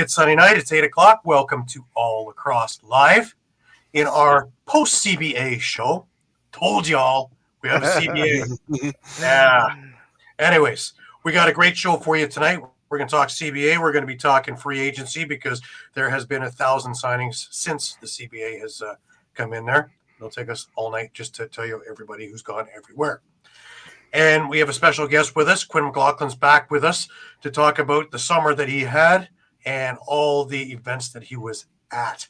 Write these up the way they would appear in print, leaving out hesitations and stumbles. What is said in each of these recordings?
It's Sunday night. It's 8 o'clock. Welcome to All Lacrosse Live in our post-CBA show. Told y'all we have a CBA. Yeah. Anyways, we got a great show for you tonight. We're going to talk CBA. We're going to be talking free agency because there has been 1,000 signings since the CBA has come in there. It'll take us all night just to tell you everybody who's gone everywhere. And we have a special guest with us. Quinn McLaughlin's back with us to talk about the summer that he had and all the events that he was at.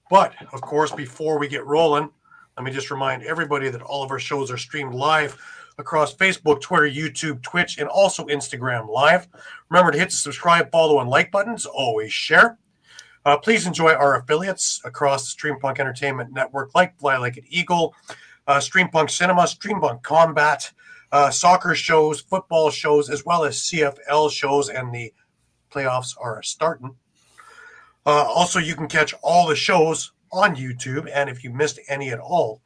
But, of course, before we get rolling, let me just remind everybody that all of our shows are streamed live across Facebook, Twitter, YouTube, Twitch, and also Instagram Live. Remember to hit the subscribe, follow, and like buttons. Always share. Please enjoy our affiliates across the Stream Punk Entertainment Network, like Fly Like an Eagle, Stream Punk Cinema, Stream Punk Combat, soccer shows, football shows, as well as CFL shows, and the playoffs are starting. Also, you can catch all the shows on YouTube, and if you missed any at all,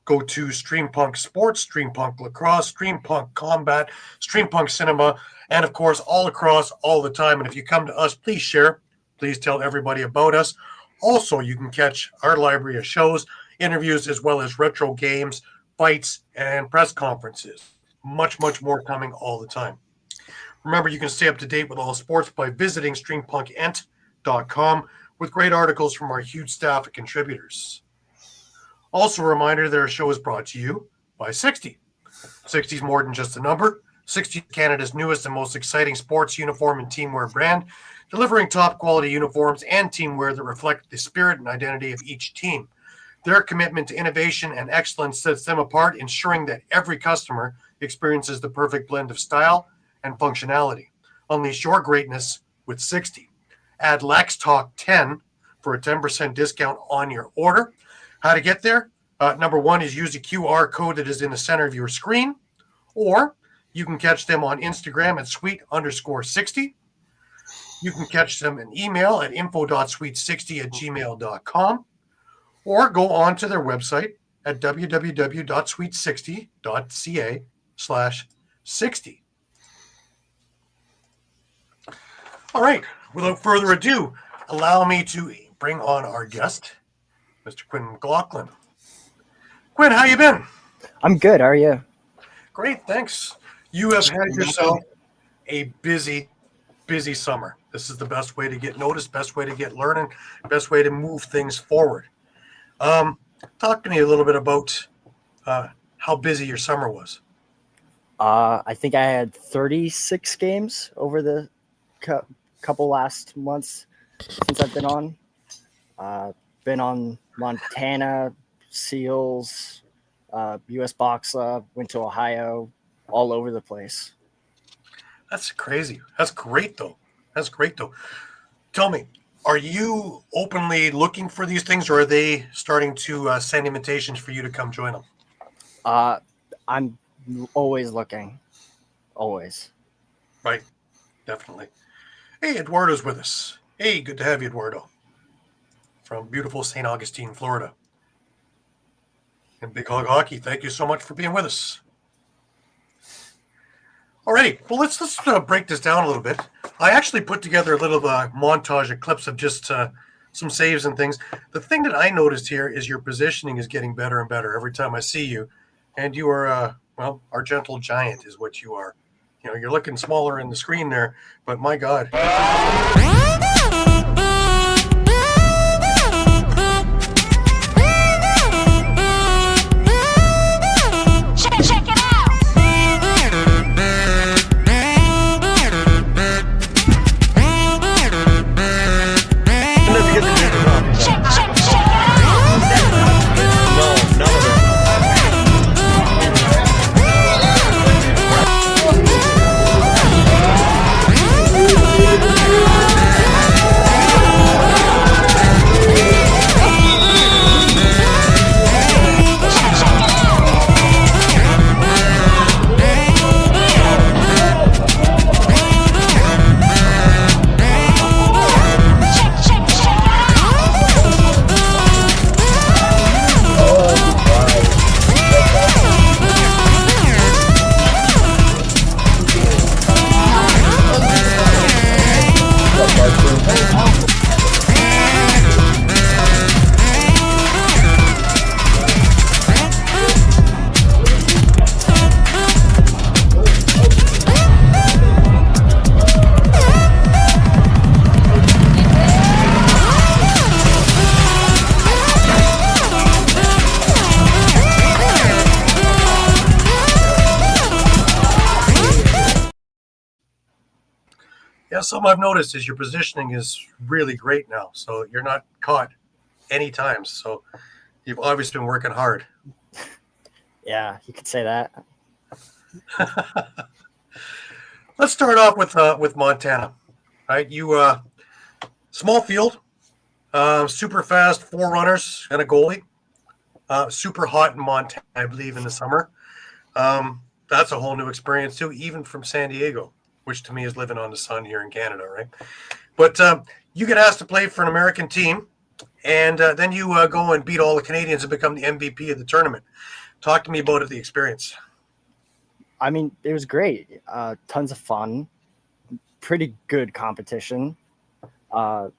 go to Stream Punk Sports, Stream Punk Lacrosse, Stream Punk Combat, Stream Punk Cinema, and of course, all across all the time. And if you come to us, please share. Please tell everybody about us. Also, you can catch our library of shows, interviews, as well as retro games, fights, and press conferences. Much, much more coming all the time. Remember, you can stay up to date with all sports by visiting streampunkentertainment.com with great articles from our huge staff of contributors. Also, a reminder that our show is brought to you by 60. 60 is more than just a number. 60 is Canada's newest and most exciting sports uniform and teamwear brand, delivering top quality uniforms and teamwear that reflect the spirit and identity of each team. Their commitment to innovation and excellence sets them apart, ensuring that every customer experiences the perfect blend of style and functionality. Unleash your greatness with 60. Add Lax Talk 10 for a 10% discount on your order. How to get there? Number one is use the QR code that is in the center of your screen, or you can catch them on Instagram at sweet_60. You can catch them in email at info.sweet60@gmail.com, or go on to their website at www.sweet60.ca/60. All right, without further ado, allow me to bring on our guest, Mr. Quinn McLoughlin. Quinn, how you been? I'm good. How are you? Great, thanks. You have had yourself a busy summer. This is the best way to get noticed, best way to get learning, best way to move things forward. Talk to me a little bit about how busy your summer was. I think I had 36 games over the couple last months since I've been on. Been on Montana, Seals, U.S. Boxla, went to Ohio, all over the place. That's crazy. That's great, though. Tell me, are you openly looking for these things, or are they starting to send invitations for you to come join them? I'm always looking. Always. Right. Definitely. Hey, Eduardo's with us. Hey, good to have you, Eduardo. From beautiful St. Augustine, Florida. And Big Hog Hockey, thank you so much for being with us. Alrighty, well, let's break this down a little bit. I actually put together a little montage of clips of just some saves and things. The thing that I noticed here is your positioning is getting better and better every time I see you. And you are, our gentle giant is what you are. You know, you're looking smaller in the screen there, but my God. Check it out. Yeah, something I've noticed is your positioning is really great now. So you're not caught any times. So you've obviously been working hard. Yeah, you could say that. Let's start off with Montana. Right, you small field, super fast, 4 runners and a goalie. Super hot in Montana, I believe, in the summer. That's a whole new experience too, even from San Diego, which to me is living on the sun here in Canada, right? But you get asked to play for an American team, and then you go and beat all the Canadians and become the MVP of the tournament. Talk to me about the experience. I mean, it was great. Tons of fun. Pretty good competition. I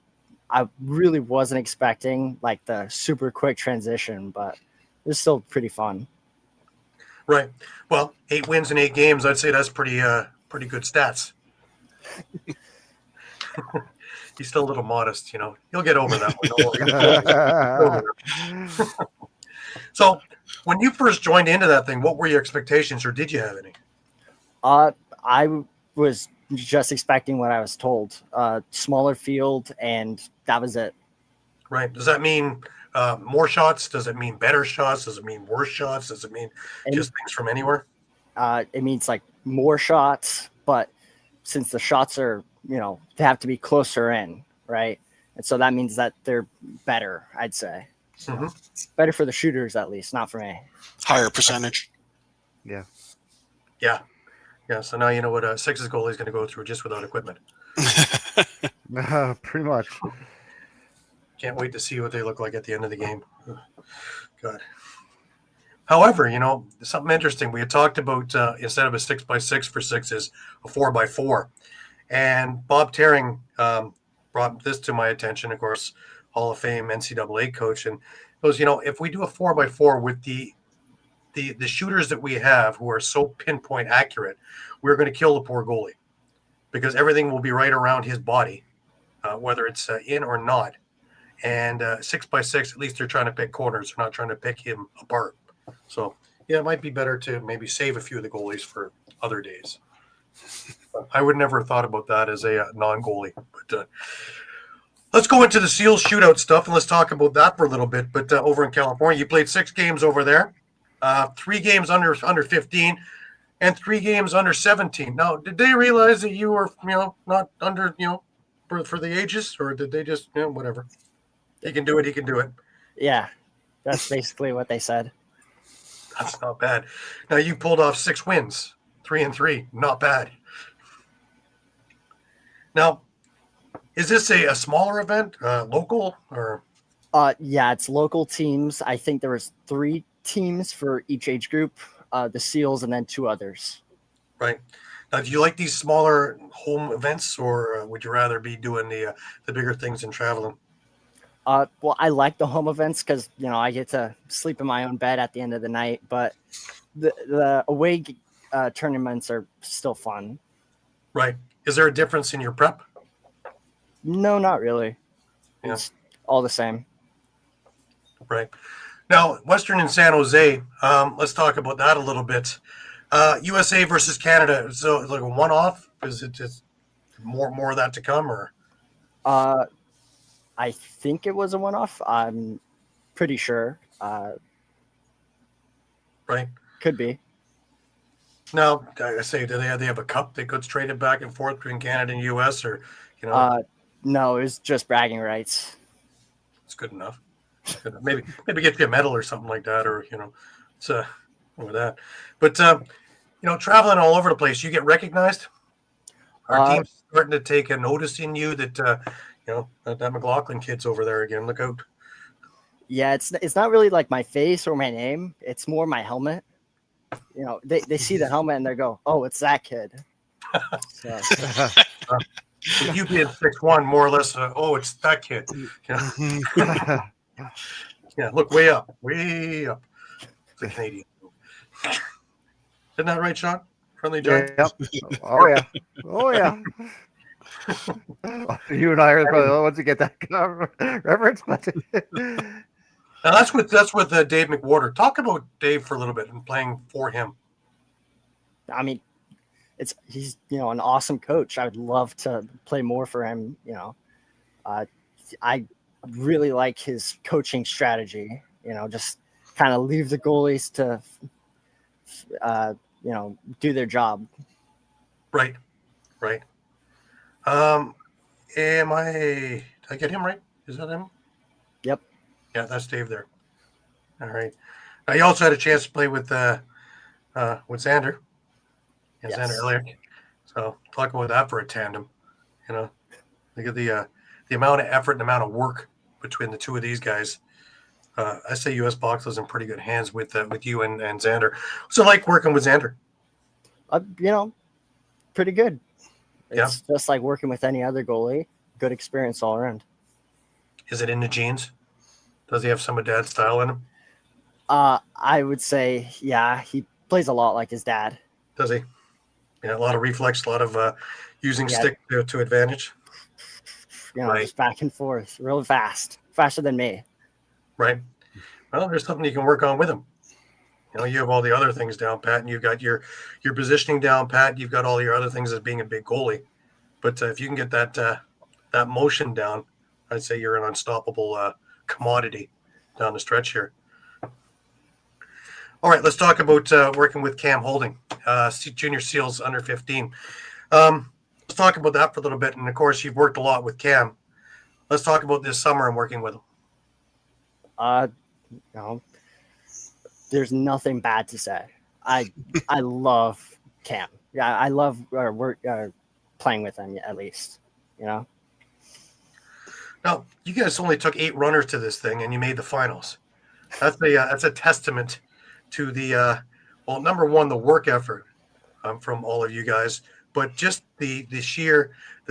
really wasn't expecting like the super quick transition, but it was still pretty fun. Right. Well, 8 wins in 8 games. I'd say that's pretty good stats. He's still a little modest, you know. He'll get over that one. So, when you first joined into that thing, what were your expectations, or did you have any? I was just expecting what I was told. Smaller field, and that was it. Right. Does that mean more shots? Does it mean better shots? Does it mean worse shots? Does it mean just things from anywhere? It means like more shots, but since the shots are, they have to be closer in, right? And so that means that they're better, I'd say. So it's better for the shooters, at least, not for me. Higher percentage. Yeah. So now you know what a Sixers goalie is going to go through just without equipment. Pretty much. Can't wait to see what they look like at the end of the game. God. However, something interesting. We had talked about instead of a 6x6 for 6 is a 4x4. And Bob Tearing brought this to my attention, of course, Hall of Fame NCAA coach. And goes, if we do a 4x4 with the shooters that we have who are so pinpoint accurate, we're going to kill the poor goalie because everything will be right around his body, whether it's in or not. And 6x6, at least they're trying to pick corners. They're not trying to pick him apart. So, yeah, it might be better to maybe save a few of the goalies for other days. I would never have thought about that as a non-goalie. But let's go into the SEALs shootout stuff, and let's talk about that for a little bit. But over in California, you played 6 games over there, 3 games under 15, and 3 games under 17. Now, did they realize that you were, not under, for the ages, or did they just, whatever? He can do it. He can do it. Yeah, that's basically what they said. That's not bad. Now you pulled off 6 wins, 3-3. Not bad. Now, is this a smaller event, local, or? Yeah, it's local teams. I think there was 3 teams for each age group, the SEALs and then 2 others. Right. Now, do you like these smaller home events, or would you rather be doing the bigger things and traveling? Well, I like the home events because, I get to sleep in my own bed at the end of the night, but the away tournaments are still fun. Right. Is there a difference in your prep? No, not really. Yeah. It's all the same. Right. Now, Western and San Jose, let's talk about that a little bit. USA versus Canada. So it's like a one-off? Is it just more of that to come, or? I think it was a one-off. I'm pretty sure. Right. Could be. Now, I say, do they have a cup that gets traded back and forth between Canada and US, or, No, it was just bragging rights. It's good enough. Maybe get you a medal or something like that, or, it's over that. But, traveling all over the place, you get recognized? Our team's starting to take a notice in you that, that McLoughlin kid's over there again. Look out. Yeah, it's not really like my face or my name. It's more my helmet. They see the helmet and they go, "Oh, it's that kid." So. You being 6'1", more or less. It's that kid. Yeah, look way up. The Canadian. Isn't that right, Shawn? Friendly giant. Yep. Oh yeah. You and I are probably the ones to get that reference, but Now that's with Dave McWhorter. Talk about Dave for a little bit and playing for him. I mean, he's an awesome coach. I would love to play more for him. I really like his coaching strategy. Just kind of leave the goalies to do their job. Right. Did I get him right? Is that him? Yep. Yeah, that's Dave there. All right. Now you also had a chance to play with Xander. Yeah, Yes. Xander Elliott. So talk about that for a tandem. Look at the amount of effort and amount of work between the two of these guys. I say US Box is in pretty good hands with you and Xander. So like working with Xander. Pretty good. Yeah. It's just like working with any other goalie. Good experience all around. Is it in the genes? Does he have some of Dad's style in him? I would say, yeah, he plays a lot like his dad. Does he? Yeah, a lot of reflex, a lot of using stick to advantage. Right. Just back and forth, real fast, faster than me. Right. Well, there's something you can work on with him. You have all the other things down pat, and you've got your positioning down pat. You've got all your other things as being a big goalie. But if you can get that motion down, I'd say you're an unstoppable commodity down the stretch here. All right, let's talk about working with Cam Holding, Junior Seals under 15. Let's talk about that for a little bit. And of course, you've worked a lot with Cam. Let's talk about this summer and working with him. There's nothing bad to say. I love Cam. Yeah, I love playing with him at least. Now, you guys only took 8 runners to this thing, and you made the finals. That's a testament to the number one, the work effort from all of you guys, but just the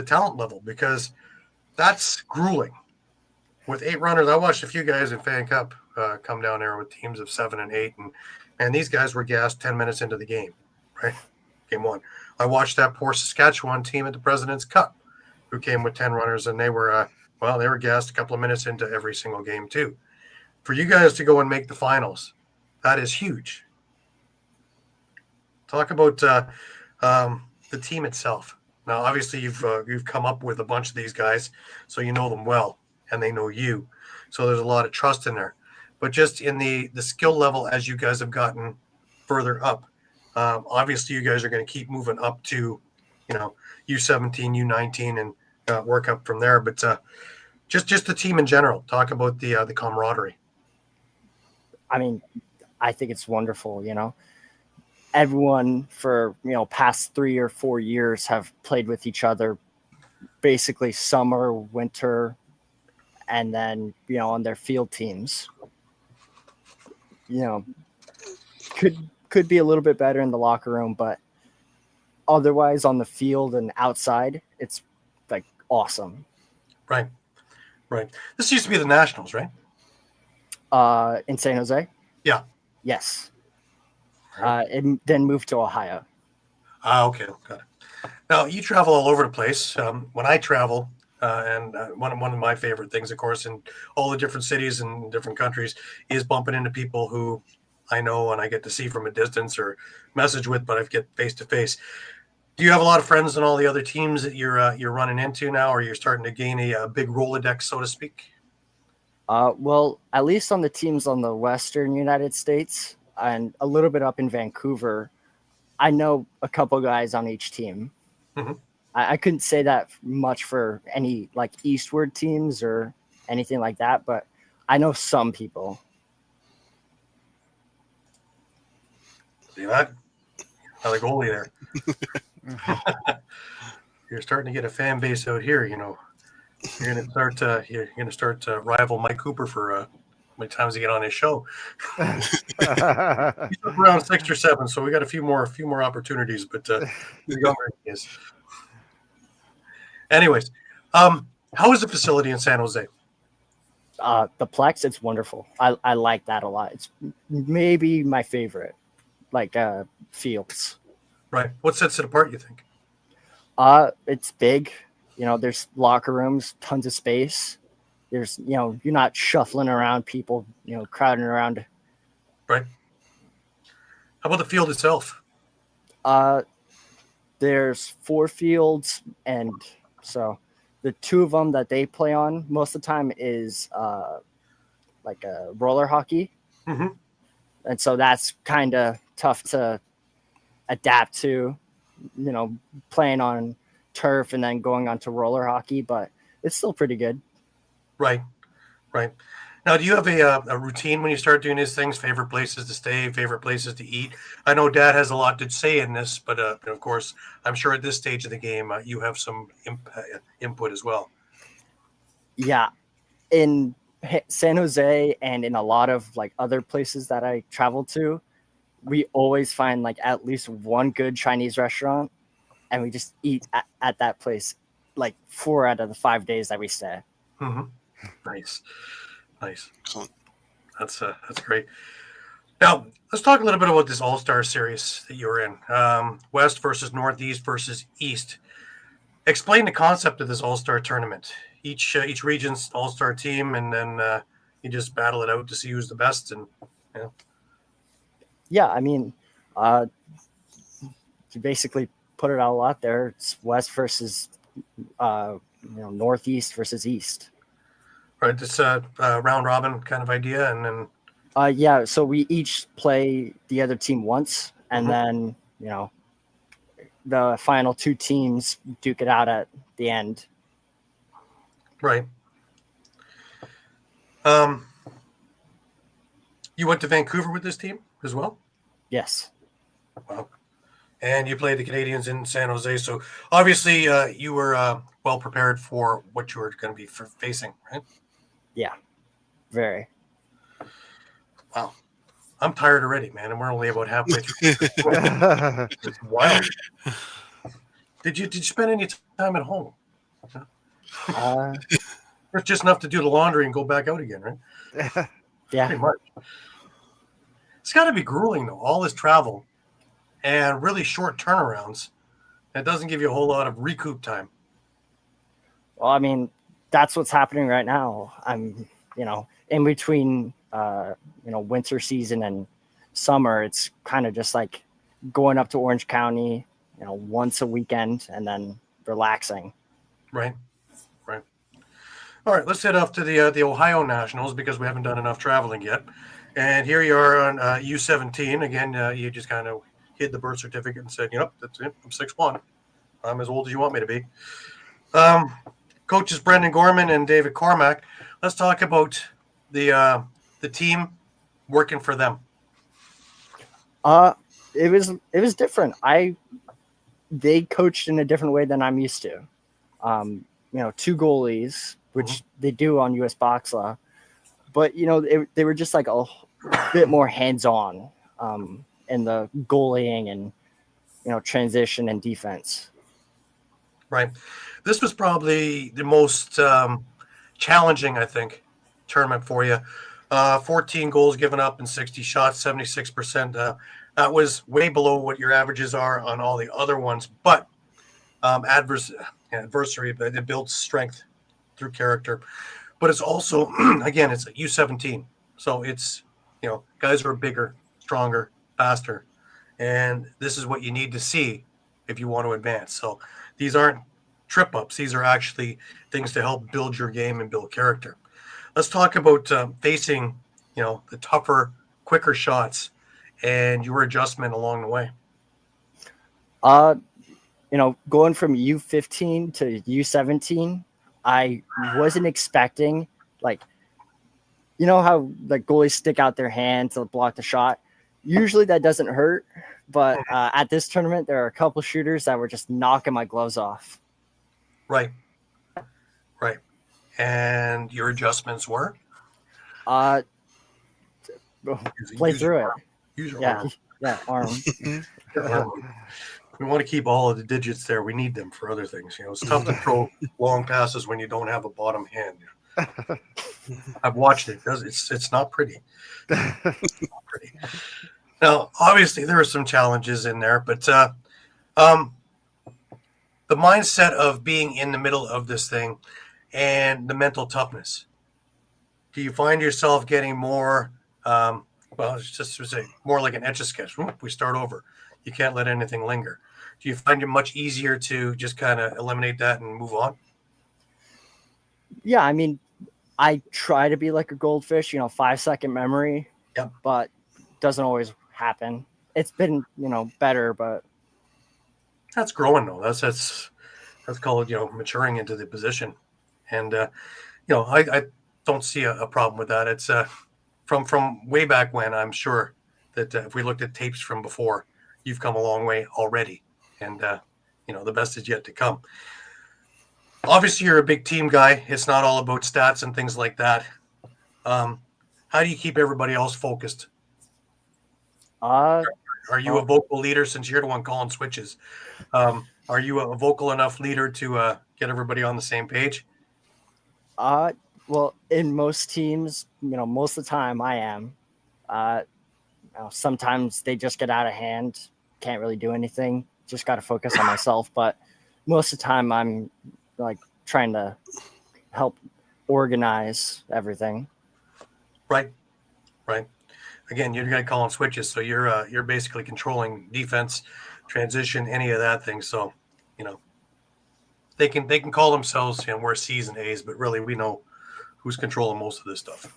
talent level, because that's grueling. With 8 runners, I watched a few guys in Fan Cup come down there with teams of 7 and 8, and these guys were gassed 10 minutes into the game, right? Game 1. I watched that poor Saskatchewan team at the President's Cup, who came with 10 runners, and they were gassed a couple of minutes into every single game too. For you guys to go and make the finals, that is huge. Talk about the team itself. Now, obviously, you've come up with a bunch of these guys, so you know them well, and they know you. So there's a lot of trust in there. But just in the skill level as you guys have gotten further up, obviously you guys are going to keep moving up to, U17, U19, and work up from there. But just the team in general. Talk about the camaraderie. I mean, I think it's wonderful. Everyone for past 3 or 4 years have played with each other, basically summer, winter, and then on their field teams. Could be a little bit better in the locker room, but otherwise on the field and outside, it's like awesome. Right. This used to be the Nationals, right? In San Jose? Yeah. Yes. And then moved to Ohio. Okay. Got it. Now, you travel all over the place. When I travel, and one of my favorite things, of course, in all the different cities and different countries, is bumping into people who I know and I get to see from a distance or message with, but I get face to face. Do you have a lot of friends in all the other teams that you're running into now, or you're starting to gain a big Rolodex, so to speak? Well, at least on the teams on the Western United States and a little bit up in Vancouver, I know a couple guys on each team. Mm-hmm. I couldn't say that much for any like eastward teams or anything like that, but I know some people. See that? Another goalie there. You're starting to get a fan base out here. You're going to start to rival Mike Cooper for how many times he get on his show. He's up around 6 or 7, so we got a few more opportunities. But the younger he is. Anyways, how is the facility in San Jose? The Plex, it's wonderful. I like that a lot. It's maybe my favorite, fields. Right. What sets it apart, you think? It's big. There's locker rooms, tons of space. There's, you're not shuffling around people, crowding around. Right. How about the field itself? there's 4 fields, and so the 2 of them that they play on most of the time is like a roller hockey, Mm-hmm. and so that's kind of tough to adapt to, playing on turf and then going on to roller hockey, but it's still pretty good. Right. Now, do you have a routine when you start doing these things? Favorite places to stay, favorite places to eat? I know Dad has a lot to say in this, but of course, I'm sure at this stage of the game, you have some input as well. Yeah, in San Jose and in a lot of like other places that I travel to, we always find like at least one good Chinese restaurant, and we just eat at that place like 4 out of the 5 days that we stay. Mm-hmm. Nice. Excellent. That's great. Now, let's talk a little bit about this All-Star series that you were in. West versus Northeast versus East. Explain the concept of this All-Star tournament. Each region's All-Star team, and then you just battle it out to see who's the best. And Yeah, I mean, to basically put it all out there, it's West versus Northeast versus East. right, it's a round robin kind of idea, and then Yeah, so we each play the other team once, and Mhm. then the final 2 teams duke it out at the end. right. You went to Vancouver with this team as well? Yes. Wow. And you played the Canadians in San Jose, so obviously you were well prepared for what you were going to be facing, right? Yeah. Very. Wow. I'm tired already, man, and we're only about halfway through. It's wild. Did you spend any time at home? Uh, Or just enough to do the laundry and go back out again, right? yeah. Pretty much. It's got to be grueling, though, all this travel and really short turnarounds. That doesn't give you a whole lot of recoup time. Well, I mean, that's what's happening right now. I'm, in between, winter season and summer, it's kind of just like going up to Orange County, once a weekend and then relaxing. Right. All right, let's head off to the Ohio Nationals because we haven't done enough traveling yet. And here you are on U17. Again, you just kind of hid the birth certificate and said, that's it. I'm 6'1". I'm as old as you want me to be. Coaches Brendan Gorman and David Cormack. Let's talk about the team working for them. It was different. They coached in a different way than I'm used to. 2 goalies, which they do on US Box Law, but they were just like a bit more hands-on in the goalieing and transition and defense. Right. This was probably the most challenging, I think, tournament for you. 14 goals given up and 60 shots, 76%. That was way below what your averages are on all the other ones, but adversary, but it builds strength through character. But it's also, again, it's a U17. So it's, guys who are bigger, stronger, faster. And this is what you need to see if you want to advance. So these aren't trip ups. These are actually things to help build your game and build character. Let's talk about facing, the tougher, quicker shots and your adjustment along the way. Going from U15 to U17, I wasn't expecting, how like goalies stick out their hand to block the shot. Usually that doesn't hurt, but at this tournament, there are a couple shooters that were just knocking my gloves off. Right. And your adjustments were? Play through it. Use your Yeah, arm. yeah, arm. We want to keep all of the digits there. We need them for other things. It's tough to throw long passes when you don't have a bottom hand. I've watched it. It's not pretty. It's not pretty. Now, obviously, there are some challenges in there, but the mindset of being in the middle of this thing and the mental toughness. Do you find yourself getting more Well, it's just more like an etch-a-sketch. We start over. You can't let anything linger. Do you find it much easier to just kind of eliminate that and move on? Yeah, I mean, I try to be like a goldfish, 5-second memory. Yep. But doesn't always happen. It's been, better, but That's growing though. That's called, maturing into the position. And I don't see a problem with that. It's from way back when. I'm sure that if we looked at tapes from before, you've come a long way already, and the best is yet to come. Obviously, you're a big team guy. It's not all about stats and things like that. How do you keep everybody else focused? Are you a vocal leader, since you're the one calling switches? Are you a vocal enough leader to get everybody on the same page? Well, in most teams, most of the time I am. Sometimes they just get out of hand. Can't really do anything. Just got to focus on myself. But most of the time I'm like trying to help organize everything. Right. Again, you're the guy calling switches, so you're basically controlling defense, transition, any of that thing. So, they can call themselves, we're C's and A's, but really we know who's controlling most of this stuff.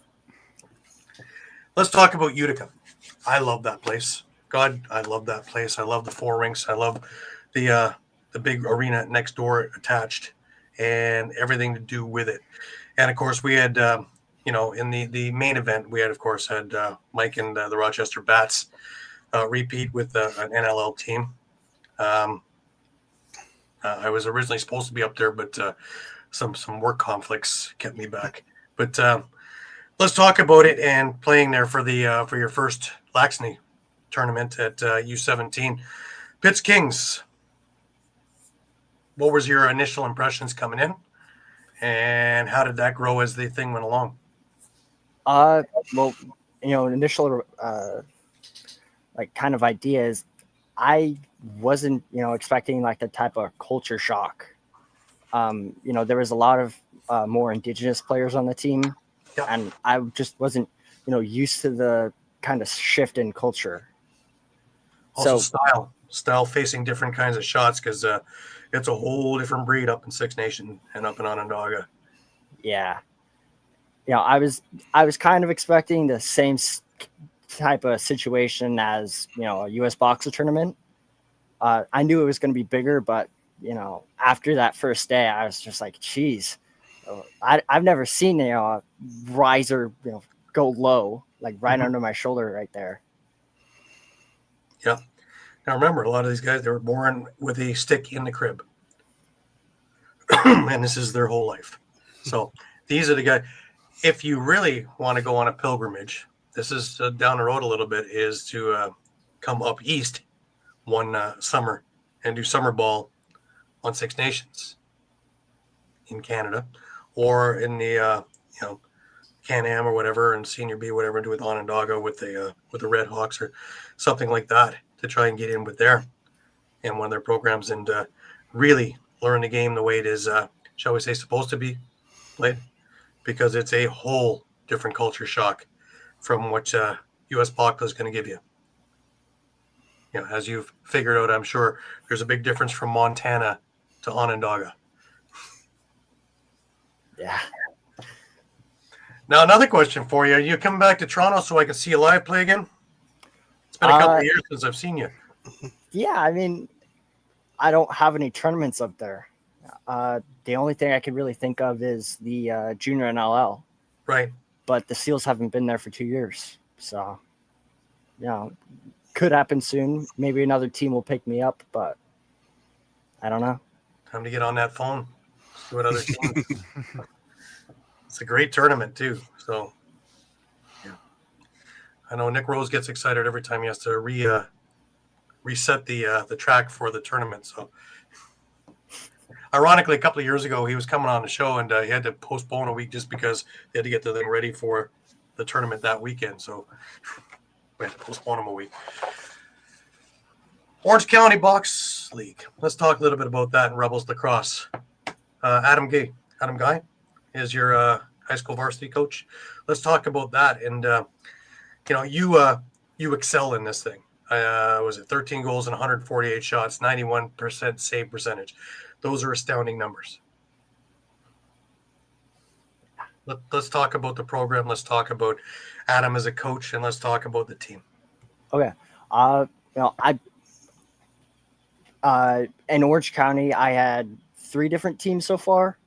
Let's talk about Utica. I love that place. God, I love that place. I love the 4 rinks. I love the big arena next door attached and everything to do with it. And of course, we had in the main event, we had, of course, had Mike and the Rochester Bats repeat with an NLL team. I was originally supposed to be up there, but some work conflicts kept me back. But let's talk about it and playing there for your first Laxney tournament at U17. Pitts Kings. What was your initial impressions coming in, and how did that grow as the thing went along? Well, initial like kind of idea is I wasn't, expecting like the type of culture shock. There was a lot of more Indigenous players on the team, Yeah. and I just wasn't, used to the kind of shift in culture. Also, style facing different kinds of shots, because it's a whole different breed up in Six Nation and up in Onondaga. Yeah. I was kind of expecting the same type of situation as, a U.S. Boxer tournament. I knew it was going to be bigger, but, after that first day, I was just like, geez, I've never seen a riser, go low, like right under my shoulder right there. Yeah. Now, remember, a lot of these guys, they were born with a stick in the crib. And this is their whole life. So these are the guys. If you really want to go on a pilgrimage, this is down the road a little bit, is to come up east one summer and do summer ball on Six Nations in Canada, or in the Can-Am or whatever, and Senior B, whatever, and do with Onondaga with the Red Hawks or something like that, to try and get in with there in one of their programs and really learn the game the way it is, shall we say, supposed to be played, because it's a whole different culture shock from what U.S. Bacla is going to give you. As you've figured out, I'm sure there's a big difference from Montana to Onondaga. Yeah. Now, another question for you. Are you coming back to Toronto so I can see you live play again? It's been a couple of years since I've seen you. Yeah, I mean, I don't have any tournaments up there. The only thing I could really think of is the junior NLL. Right. But the Seals haven't been there for 2 years. So, could happen soon. Maybe another team will pick me up, but I don't know. Time to get on that phone. See what other teams. It's a great tournament too. So, yeah. I know Nick Rose gets excited every time he has to reset the track for the tournament. So, ironically, a couple of years ago, he was coming on the show and he had to postpone a week just because they had to get the thing ready for the tournament that weekend. So we had to postpone him a week. Orange County Box League. Let's talk a little bit about that in Rebels Lacrosse. Adam Guy is your high school varsity coach. Let's talk about that. And, you excel in this thing. Was it 13 goals and 148 shots, 91% save percentage? Those are astounding numbers. Let's talk about the program. Let's talk about Adam as a coach, and let's talk about the team. Okay. In Orange County, I had 3 different teams so far.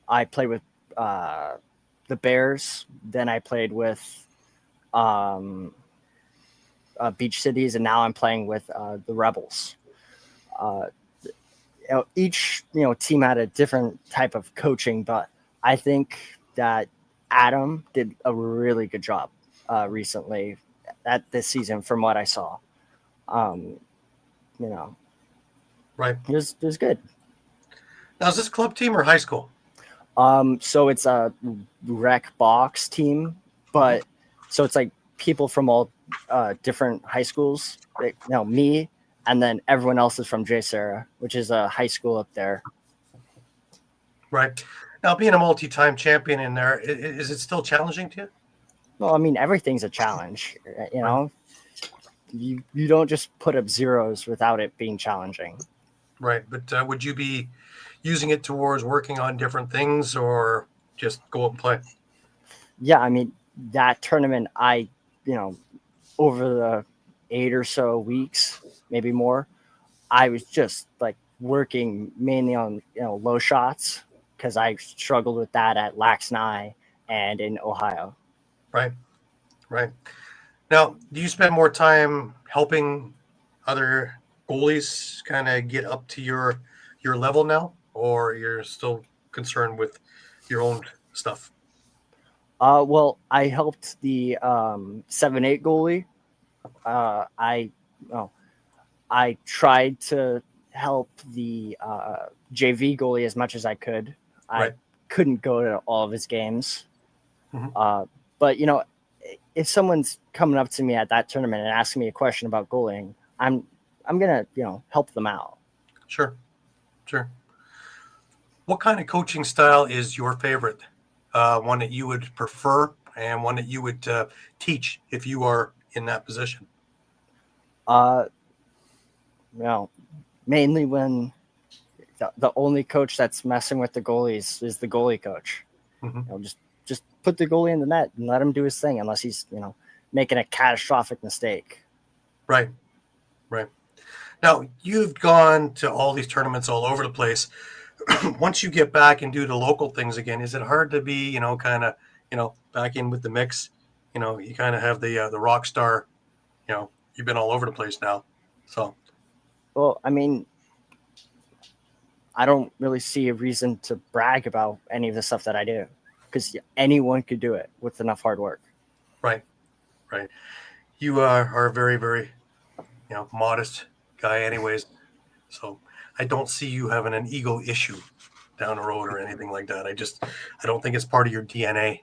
I played with the Bears, then I played with Beach Cities, and now I'm playing with the Rebels. Each team had a different type of coaching, but I think that Adam did a really good job recently at this season from what I saw. Right. It was good. Now, is this club team or high school? So it's a rec box team, but so it's like people from all different high schools. Me, and then everyone else is from J. Sarah, which is a high school up there. Right. Now, being a multi-time champion in there, is it still challenging to you? Well, I mean, everything's a challenge. You don't just put up zeros without it being challenging. Right. But would you be using it towards working on different things or just go out and play? Yeah, I mean, that tournament, over the 8 or so weeks, maybe more, I was just like working mainly on, low shots because I struggled with that at Lax Nye and in Ohio. Right. Right. Now, do you spend more time helping other goalies kind of get up to your level now, or you're still concerned with your own stuff? Well, I helped the 7-8 goalie. I tried to help the JV goalie as much as I could. Right. I couldn't go to all of his games. Mm-hmm. But if someone's coming up to me at that tournament and asking me a question about goaling, I'm gonna help them out. Sure. What kind of coaching style is your favorite? One that you would prefer, and one that you would teach if you are in that position? Mainly when the only coach that's messing with the goalies is the goalie coach. Mm-hmm. Just put the goalie in the net and let him do his thing, unless he's making a catastrophic mistake. Right. Now, you've gone to all these tournaments all over the place. Once you get back and do the local things again, is it hard to be, kind of, back in with the mix? You kind of have the rock star, you've been all over the place now. So, well, I mean, I don't really see a reason to brag about any of the stuff that I do, because anyone could do it with enough hard work. Right. You are a very, very, modest guy anyways. So I don't see you having an ego issue down the road or anything like that. I don't think it's part of your DNA,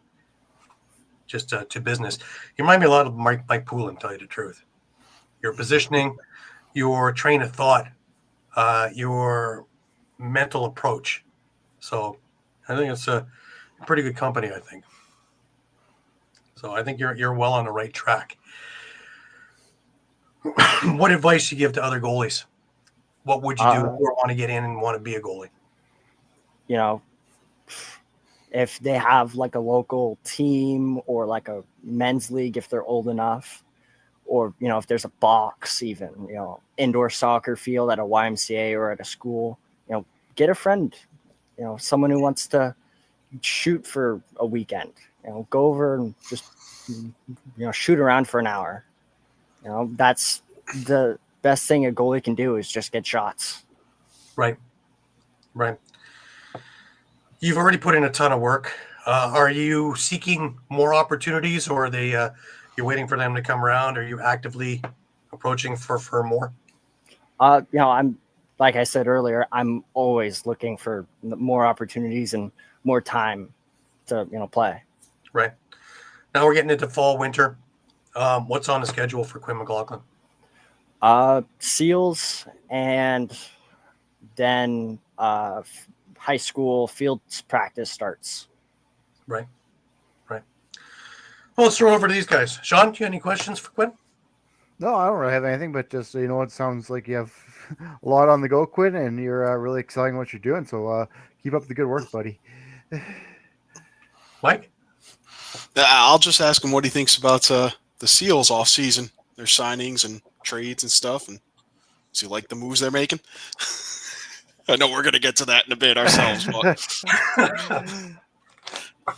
just to business. You remind me a lot of Mike Poulin, tell you the truth. Your positioning, your train of thought, your mental approach. So I think it's a pretty good company, I think. So I think you're well on the right track. What advice do you give to other goalies? What would you do if you want to get in and want to be a goalie? If they have like a local team or like a men's league, if they're old enough, or, if there's a box, even, indoor soccer field at a YMCA or at a school, get a friend, someone who wants to shoot for a weekend, go over and just, shoot around for an hour. That's the best thing a goalie can do, is just get shots. Right. You've already put in a ton of work. Are you seeking more opportunities, or are they you're waiting for them to come around? Are you actively approaching for more? I'm, like I said earlier, I'm always looking for more opportunities and more time to play. Right. Now we're getting into fall, winter. What's on the schedule for Quinn McLoughlin? Seals, and then high school field practice starts. Right. Well, let's throw it over to these guys. Shawn, do you have any questions for Quinn? No, I don't really have anything, but just it sounds like you have a lot on the go, Quinn, and you're really excelling what you're doing. So keep up the good work, buddy. Mike? I'll just ask him what he thinks about the Seals off season, their signings and trades and stuff, and does he like the moves they're making? I know we're going to get to that in a bit ourselves, but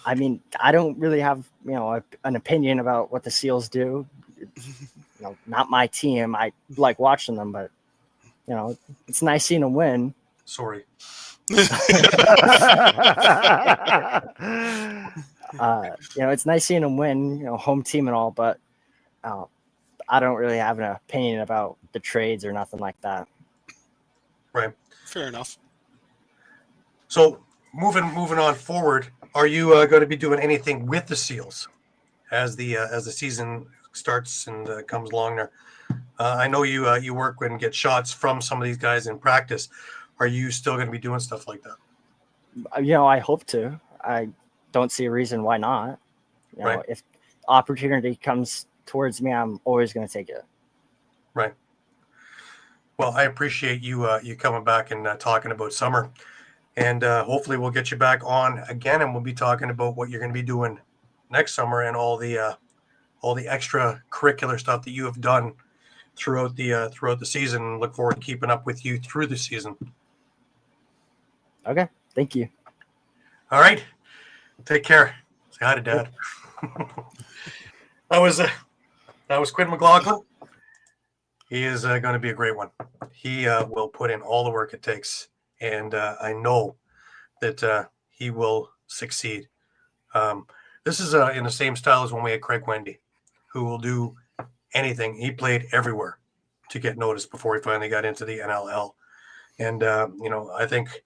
I mean, I don't really have, an opinion about what the Seals do. Not my team. I like watching them, but, it's nice seeing them win. Sorry. It's nice seeing them win, home team and all, but I don't really have an opinion about the trades or nothing like that. Right. Fair enough. So moving on forward, are you going to be doing anything with the Seals as the season starts and comes along there? I know you work and get shots from some of these guys in practice. Are you still going to be doing stuff like that? I hope to. I don't see a reason why not. Right. If opportunity comes towards me, I'm always going to take it. Right. Well, I appreciate you coming back and talking about summer, and hopefully we'll get you back on again, and we'll be talking about what you're going to be doing next summer and all the extracurricular stuff that you have done throughout the season. Look forward to keeping up with you through the season. Okay. Thank you. All right. Take care. Say hi to Dad. That was Quinn McLoughlin. He is going to be a great one. He will put in all the work it takes, and I know that he will succeed. This is in the same style as when we had Craig Wendy, who will do anything. He played everywhere to get noticed before he finally got into the NLL. And, I think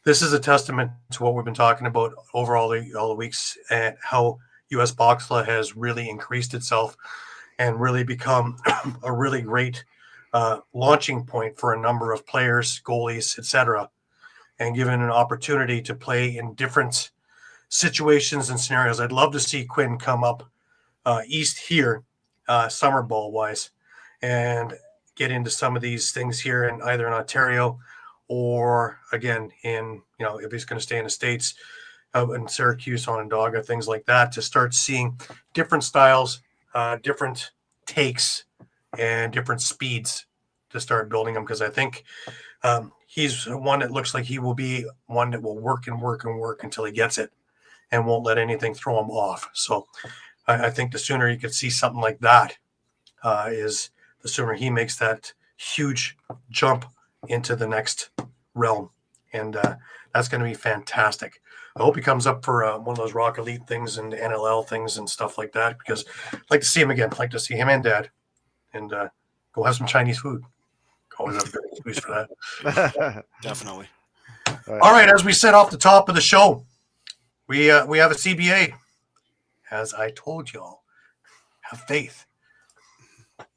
this is a testament to what we've been talking about over all the weeks, and how U.S. Boxla has really increased itself and really become a really great launching point for a number of players, goalies, etc., and given an opportunity to play in different situations and scenarios. I'd love to see Quinn come up east here, summer ball wise, and get into some of these things here in either in Ontario or again in, if he's going to stay in the States, in Syracuse, Onondaga, things like that, to start seeing different styles, different takes, and different speeds to start building them. Because I think he's one that looks like he will be one that will work and work and work until he gets it and won't let anything throw him off. So I think the sooner you could see something like that is the sooner he makes that huge jump into the next realm. And that's going to be fantastic. I hope he comes up for one of those Rock Elite things and NLL things and stuff like that, because I'd like to see him again. I'd like to see him and Dad, and go have some Chinese food. Always have a good excuse for that. Definitely. All right, as we said off the top of the show, we have a CBA. As I told y'all, have faith.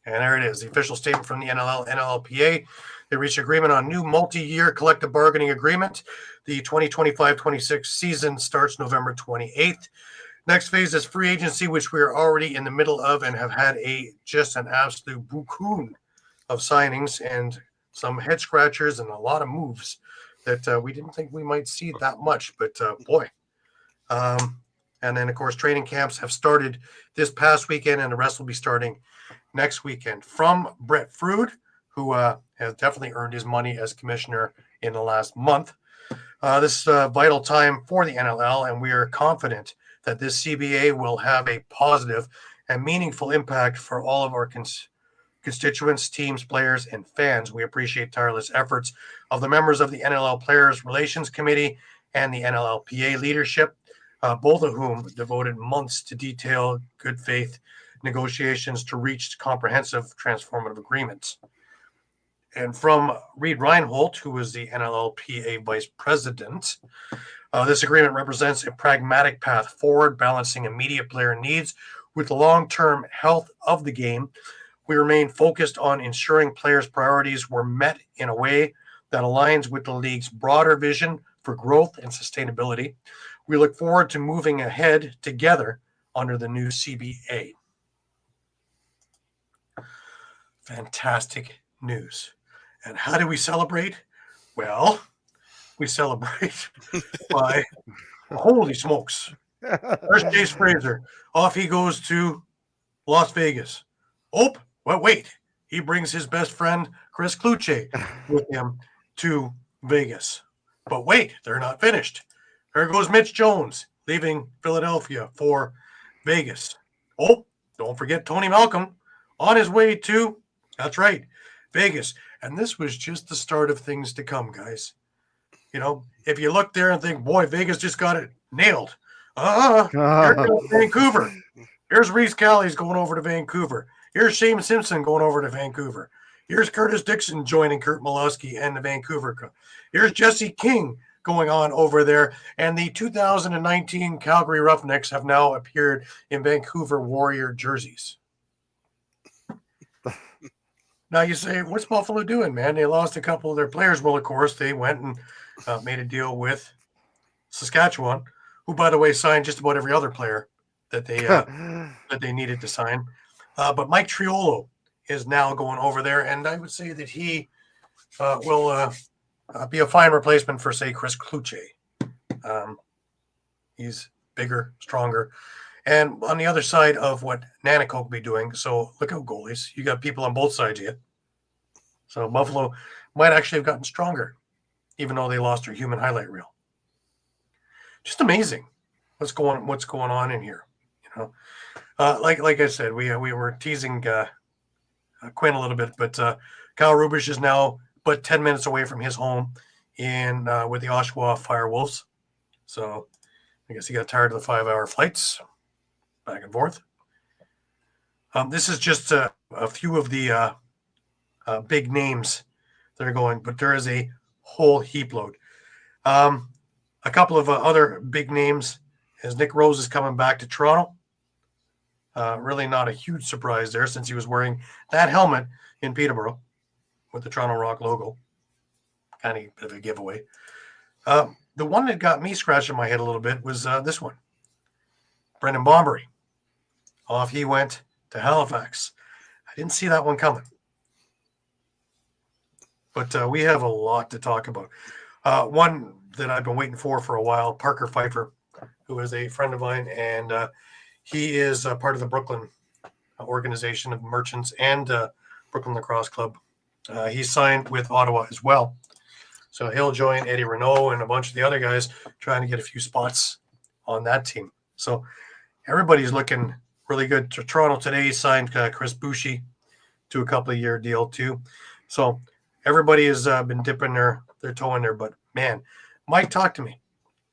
And there it is, the official statement from the NLL, NLLPA. They reached agreement on new multi-year collective bargaining agreement. The 2025-26 season starts November 28th. Next phase is free agency, which we are already in the middle of and have had just an absolute boucoon of signings and some head scratchers and a lot of moves that we didn't think we might see that much, but boy. And then, of course, training camps have started this past weekend, and the rest will be starting next weekend. From Brett Frood, who has definitely earned his money as commissioner in the last month. This is a vital time for the NLL, and we are confident that this CBA will have a positive and meaningful impact for all of our constituents, teams, players, and fans. We appreciate tireless efforts of the members of the NLL Players Relations Committee and the NLLPA leadership, both of whom devoted months to detailed good faith negotiations to reach comprehensive transformative agreements. And from Reed Reinhold, who is the NLLPA vice president, this agreement represents a pragmatic path forward, balancing immediate player needs with the long-term health of the game. We remain focused on ensuring players' priorities were met in a way that aligns with the league's broader vision for growth and sustainability. We look forward to moving ahead together under the new CBA. Fantastic news. And how do we celebrate? Well, we celebrate by, holy smokes. There's Chase Fraser. Off he goes to Las Vegas. Oh, well, wait. He brings his best friend, Chris Kluche, with him to Vegas. But wait, they're not finished. There goes Mitch Jones, leaving Philadelphia for Vegas. Oh, don't forget Tony Malcolm on his way to, that's right, Vegas. And this was just the start of things to come, guys. You know, if you look there and think, boy, Vegas just got it nailed. Here goes Vancouver. Here's Reese Callies going over to Vancouver. Here's Shane Simpson going over to Vancouver. Here's Curtis Dixon joining Kurt Molosky and the Vancouver. Here's Jesse King going on over there. And the 2019 Calgary Roughnecks have now appeared in Vancouver Warrior jerseys. Now you say, what's Buffalo doing, man? They lost a couple of their players. Well, of course, they went and made a deal with Saskatchewan, who, by the way, signed just about every other player that they needed to sign. But Mike Triolo is now going over there, and I would say that he will be a fine replacement for, say, Chris Kluche. He's bigger, stronger. And on the other side of what Nanticoke will be doing, so look out, goalies. You got people on both sides of you. So Buffalo might actually have gotten stronger, even though they lost their human highlight reel. Just amazing what's going on in here. You know, like I said, we were teasing Quinn a little bit, but Kyle Rubish is now but 10 minutes away from his home in with the Oshawa Firewolves. So I guess he got tired of the 5-hour flights back and forth. This is just a few of the big names that are going, but there is a whole heap load. A couple of other big names as Nick Rose is coming back to Toronto. Really not a huge surprise there since he was wearing that helmet in Peterborough with the Toronto Rock logo. Kind of a bit of a giveaway. The one that got me scratching my head a little bit was this one. Brendan Bombery. Off he went to Halifax. I didn't see that one coming. But we have a lot to talk about. One that I've been waiting for a while, Parker Pfeiffer, who is a friend of mine, and he is part of the Brooklyn organization of merchants and Brooklyn Lacrosse Club. He's signed with Ottawa as well. So he'll join Eddie Renault and a bunch of the other guys trying to get a few spots on that team. So everybody's looking really good. Toronto today signed Chris Boucher to a couple of year deal too. So everybody has been dipping their toe in there. But man, Mike, talk to me.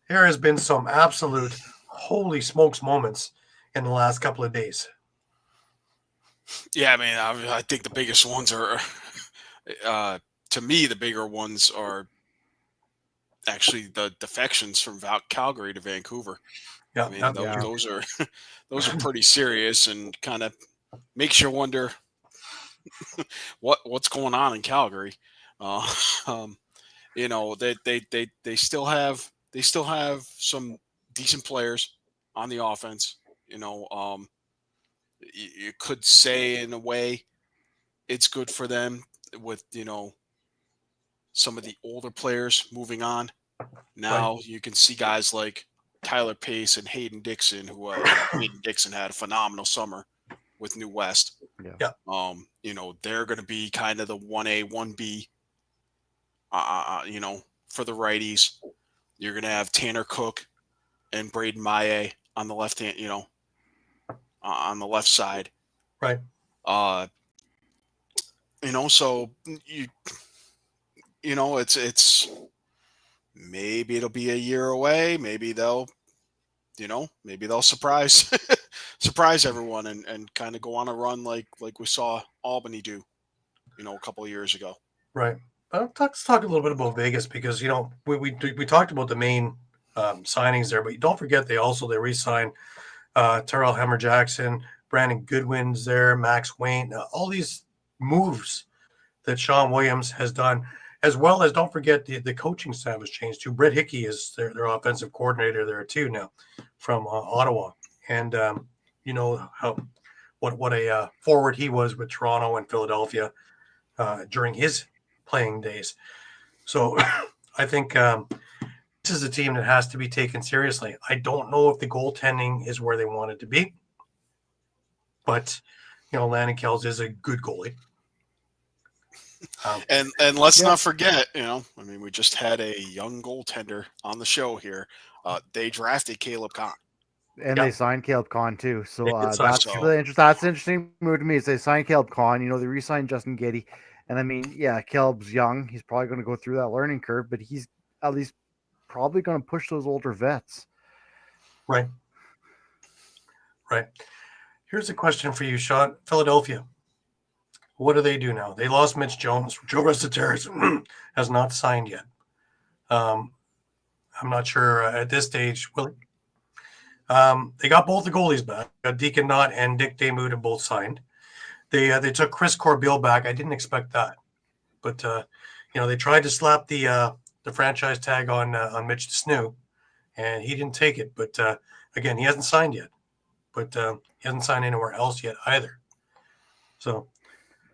There has been some absolute holy smokes moments in the last couple of days. Yeah, I mean, I think the biggest ones are, to me, the bigger ones are actually the defections from Calgary to Vancouver. Yeah, I mean, those are pretty serious and kind of makes you wonder what's going on in Calgary. You know, they still have some decent players on the offense. You know, you could say in a way it's good for them with, you know, some of the older players moving on. Now you can see guys like Tyler Pace and Hayden Dixon, who Hayden Dixon had a phenomenal summer with New West. Yeah. You know, they're going to be kind of the 1A, 1B, you know, for the righties. You're going to have Tanner Cook and Braden Maye on the left hand, you know, on the left side. Right. You know, so you know, it's maybe it'll be a year away. Maybe they'll surprise everyone and kind of go on a run like we saw Albany do, you know, a couple of years ago. Right. Let's talk a little bit about Vegas because, you know, we talked about the main signings there, but don't forget they re-signed Terrell Hammer-Jackson, Brandon Goodwin's there, Max Wayne, all these moves that Sean Williams has done, as well as don't forget the coaching staff has changed too. Brett Hickey is their offensive coordinator there too now from Ottawa. And what a forward he was with Toronto and Philadelphia during his playing days. So I think this is a team that has to be taken seriously. I don't know if the goaltending is where they want it to be, but Lanny Kells is a good goalie. And let's not forget, we just had a young goaltender on the show here. They drafted Caleb Kahn. And they signed Caleb Kahn too. So that's really interesting. That's an interesting move to me. Is they signed Caleb Kahn. They re-signed Justin Giddy. And I mean, yeah, Caleb's young. He's probably going to go through that learning curve, but he's at least probably going to push those older vets. Right. Here's a question for you, Shawn. Philadelphia. What do they do now? They lost Mitch Jones. Joe Restiteris has not signed yet. I'm not sure at this stage. Will they got both the goalies back? Deacon Knott and Dick Damuda both signed. They took Chris Corbeil back. I didn't expect that, but they tried to slap the franchise tag on Mitch Snoo, and he didn't take it. But again, he hasn't signed yet. But he hasn't signed anywhere else yet either. So.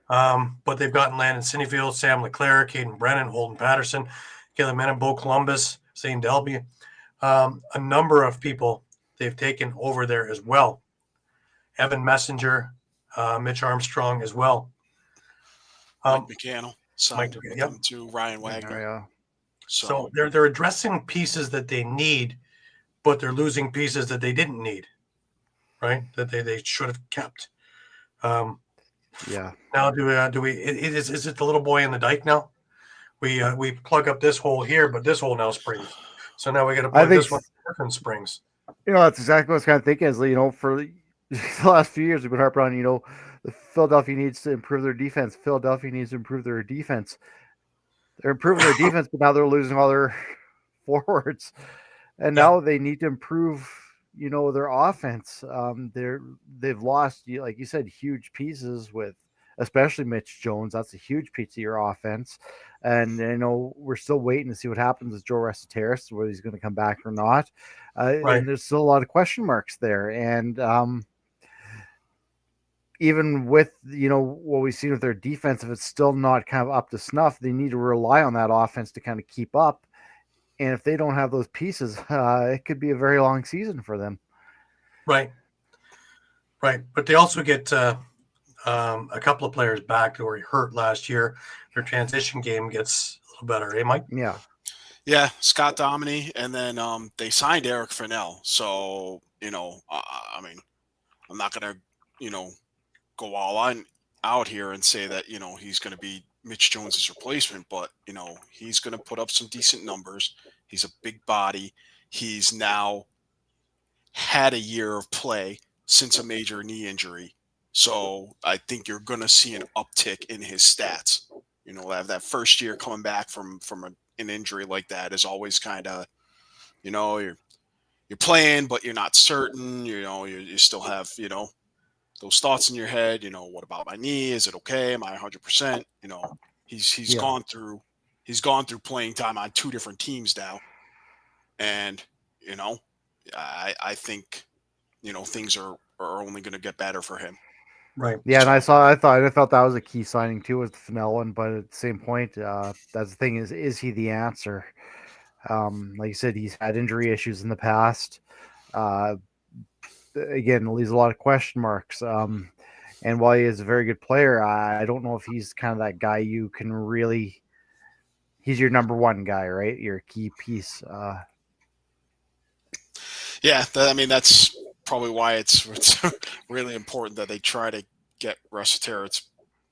But they've gotten Landon Sinefield, Sam Leclerc, Caden Brennan, Holden Patterson, Caleb Menon, Bo Columbus, Zane Delby, a number of people they've taken over there as well. Evan Messenger, Mitch Armstrong as well. Mike McCannell signed to Ryan Wagner. Yeah. So they're addressing pieces that they need, but they're losing pieces that they didn't need, right? That they should have kept. Yeah. Now, do we? Is it the little boy in the dike now? We plug up this hole here, but this hole now springs. So now we got to plug this one in springs. That's exactly what I was kind of thinking. Is for the last few years we've been harping on. The Philadelphia needs to improve their defense. Philadelphia needs to improve their defense. They're improving their defense, but now they're losing all their forwards, and now they need to improve. Their offense. They've lost, like you said, huge pieces with especially Mitch Jones. That's a huge piece of your offense. And we're still waiting to see what happens with Joe Restiteris, whether he's going to come back or not. And there's still a lot of question marks there. And even with what we've seen with their defense, if it's still not kind of up to snuff, they need to rely on that offense to kind of keep up. And if they don't have those pieces, it could be a very long season for them. Right. But they also get a couple of players back who were hurt last year. Their transition game gets a little better, Mike? Yeah, Scott Dominey, and then they signed Eric Fennell. So, I mean, I'm not going to, go all out here and say that, he's going to be Mitch Jones's replacement, but he's going to put up some decent numbers. He's a big body. He's now had a year of play since a major knee injury, so I think you're going to see an uptick in his stats. That first year coming back from an injury like that is always kind of, you're playing, but you're not certain. You still have those thoughts in your head, what about my knee? Is it okay? Am I 100%? He's gone through playing time on two different teams now. And, I think, things are only going to get better for him. Right. Yeah. And I felt that was a key signing too, was the Fennell one. But at the same point, that's the thing is he the answer? Like you said, he's had injury issues in the past. Again, it leaves a lot of question marks. And while he is a very good player, I don't know if he's kind of that guy you can really. He's your number one guy, right? Your key piece. Yeah, that's probably why it's really important that they try to get Restiteris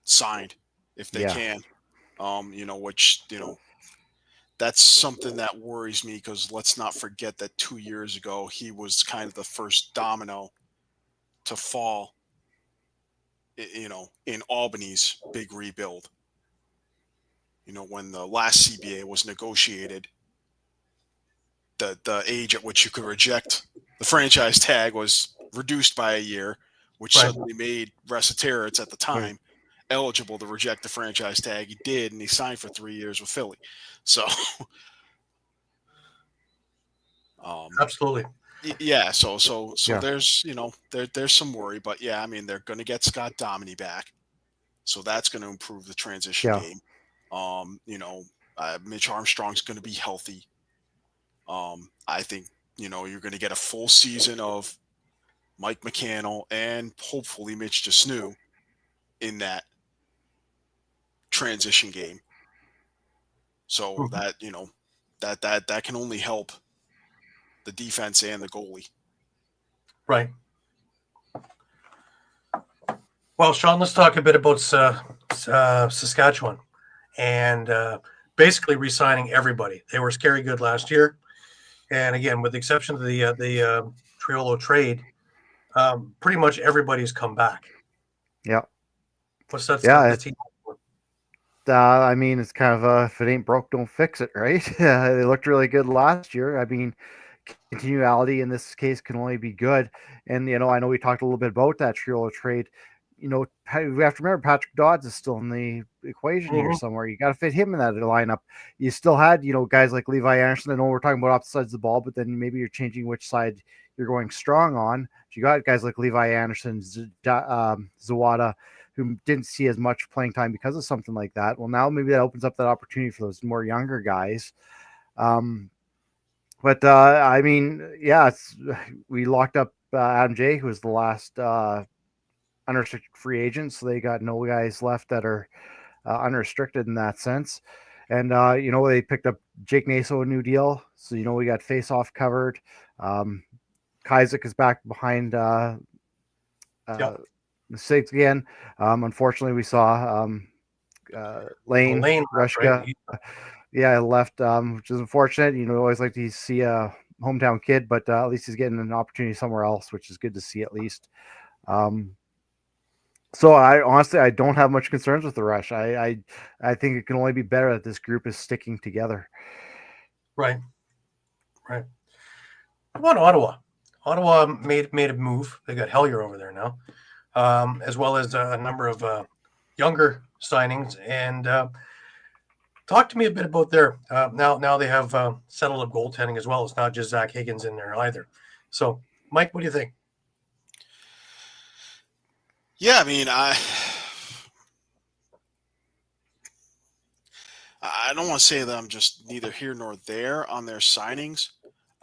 signed if they can. That's something that worries me, because let's not forget that 2 years ago he was kind of the first domino to fall, in Albany's big rebuild. When the last CBA was negotiated, the age at which you could reject the franchise tag was reduced by a year, which suddenly made Restiteris at the time eligible to reject the franchise tag. He did, and he signed for 3 years with Philly. So, absolutely. Yeah, so Yeah. there's there's some worry, but yeah, I mean they're going to get Scott Dominy back, so that's going to improve the transition Yeah. game. Mitch Armstrong's going to be healthy. I think you're going to get a full season of Mike McCannell and hopefully Mitch DeSnew in that transition game. So that that can only help the defense and the goalie. Right. Well, Shawn, let's talk a bit about Saskatchewan and basically re-signing everybody. They were scary good last year, and again, with the exception of the Triolo trade, pretty much everybody's come back. Yeah. What's that? Yeah, The team? I mean, it's kind of if it ain't broke, don't fix it, right? They looked really good last year. I mean, continuality in this case can only be good. And I know we talked a little bit about that Triolo trade. We have to remember Patrick Dodds is still in the equation here somewhere. You got to fit him in that lineup. You still had guys like Levi Anderson. I know we're talking about opposite sides of the ball, but then maybe you're changing which side you're going strong on. You got guys like Levi Anderson, Zawada, who didn't see as much playing time because of something like that. Well, now maybe that opens up that opportunity for those more younger guys. But I mean, yeah, we locked up Adam J, who was the last unrestricted free agent. So they got no guys left that are unrestricted in that sense. And, they picked up Jake Naso, a new deal. So, we got face-off covered. Kostiuk is back behind mistakes again. Unfortunately, we saw Lane Rushka. Right? Left, which is unfortunate. Always like to see a hometown kid, but at least he's getting an opportunity somewhere else, which is good to see at least. So I honestly don't have much concerns with the Rush. I think it can only be better that this group is sticking together. Right. How about Ottawa? Ottawa made a move. They got Hellier over there now, as well as a number of younger signings. And talk to me a bit about their now they have settled up goaltending as well. It's not just Zach Higgins in there either. So, Mike, what do you think? Yeah, I mean, I don't want to say that I'm just neither here nor there on their signings.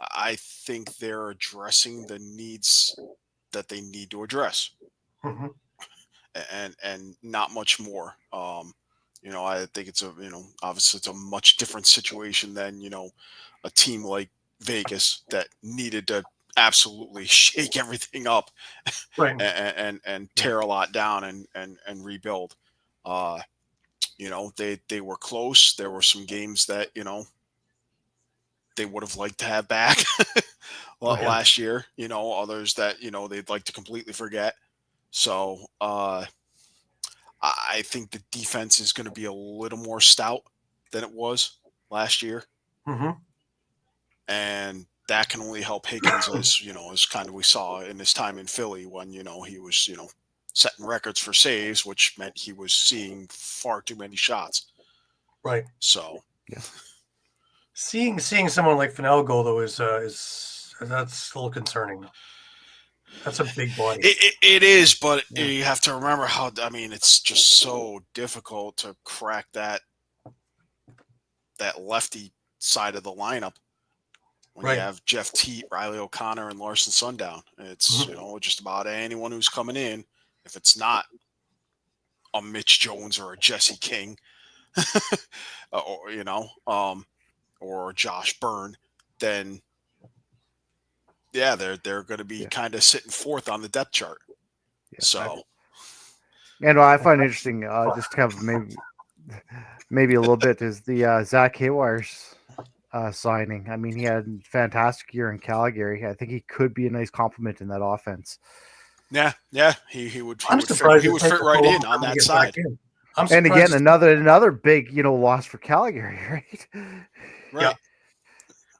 I think they're addressing the needs that they need to address, and not much more. I think it's obviously it's a much different situation than a team like Vegas that needed to absolutely shake everything up, right, and tear a lot down and rebuild. They were close. There were some games that they would have liked to have back last year. Others that they'd like to completely forget. So I think the defense is going to be a little more stout than it was last year, and that can only help Higgins, as kind of we saw in his time in Philly when he was setting records for saves, which meant he was seeing far too many shots. Right. So yeah, seeing someone like Fennell go though is that's a little concerning. That's a big body. It is, but you have to remember it's just so difficult to crack that lefty side of the lineup when you have Jeff Teat, Riley O'Connor, and Larson Sundown. It's just about anyone who's coming in. If it's not a Mitch Jones or a Jesse King, or Josh Byrne, then they're going to be kind of sitting fourth on the depth chart. Yeah, so, and I find interesting, just kind of maybe a little bit, is the Zach Haywire's signing. I mean, he had a fantastic year in Calgary. I think he could be a nice complement in that offense. Yeah, he would. He would fit right in on that side. And again, another big loss for Calgary, right? Yeah.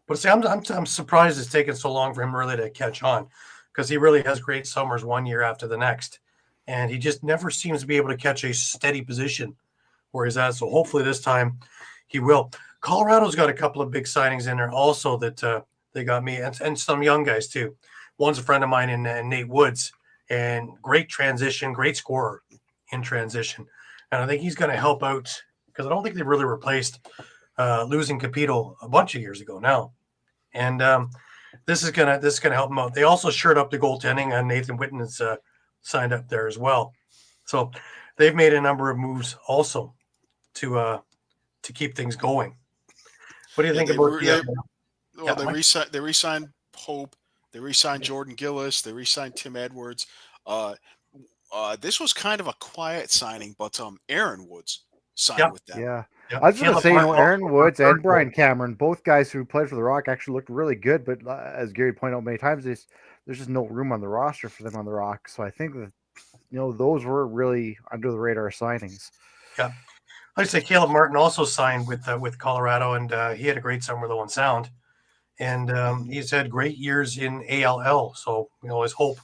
But see, I'm surprised it's taken so long for him really to catch on, because he really has great summers one year after the next, and he just never seems to be able to catch a steady position where he's at. So hopefully this time he will. Colorado's got a couple of big signings in there also that They got me and some young guys too. One's a friend of mine in Nate Woods, and great transition, great scorer in transition. And I think he's going to help out because I don't think they've really replaced losing Capito a bunch of years ago now. And this is gonna help them out. They also shored up the goaltending, and Nathan Whitten is signed up there as well. So they've made a number of moves also to keep things going. What do you think about they re-signed Hope, they re-signed Jordan Gillis, they re-signed Tim Edwards. This was kind of a quiet signing, but Aaron Woods signed with them. Yeah. Yep. I was going to say, Aaron Woods and Brian goal. Cameron, both guys who played for the Rock, actually looked really good. But as Gary pointed out many times, there's just no room on the roster for them on the Rock. So I think that those were really under the radar signings. Yeah, I'd say Caleb Martin also signed with Colorado, and he had a great summer though in Sound, and he's had great years in ALL. So we always hope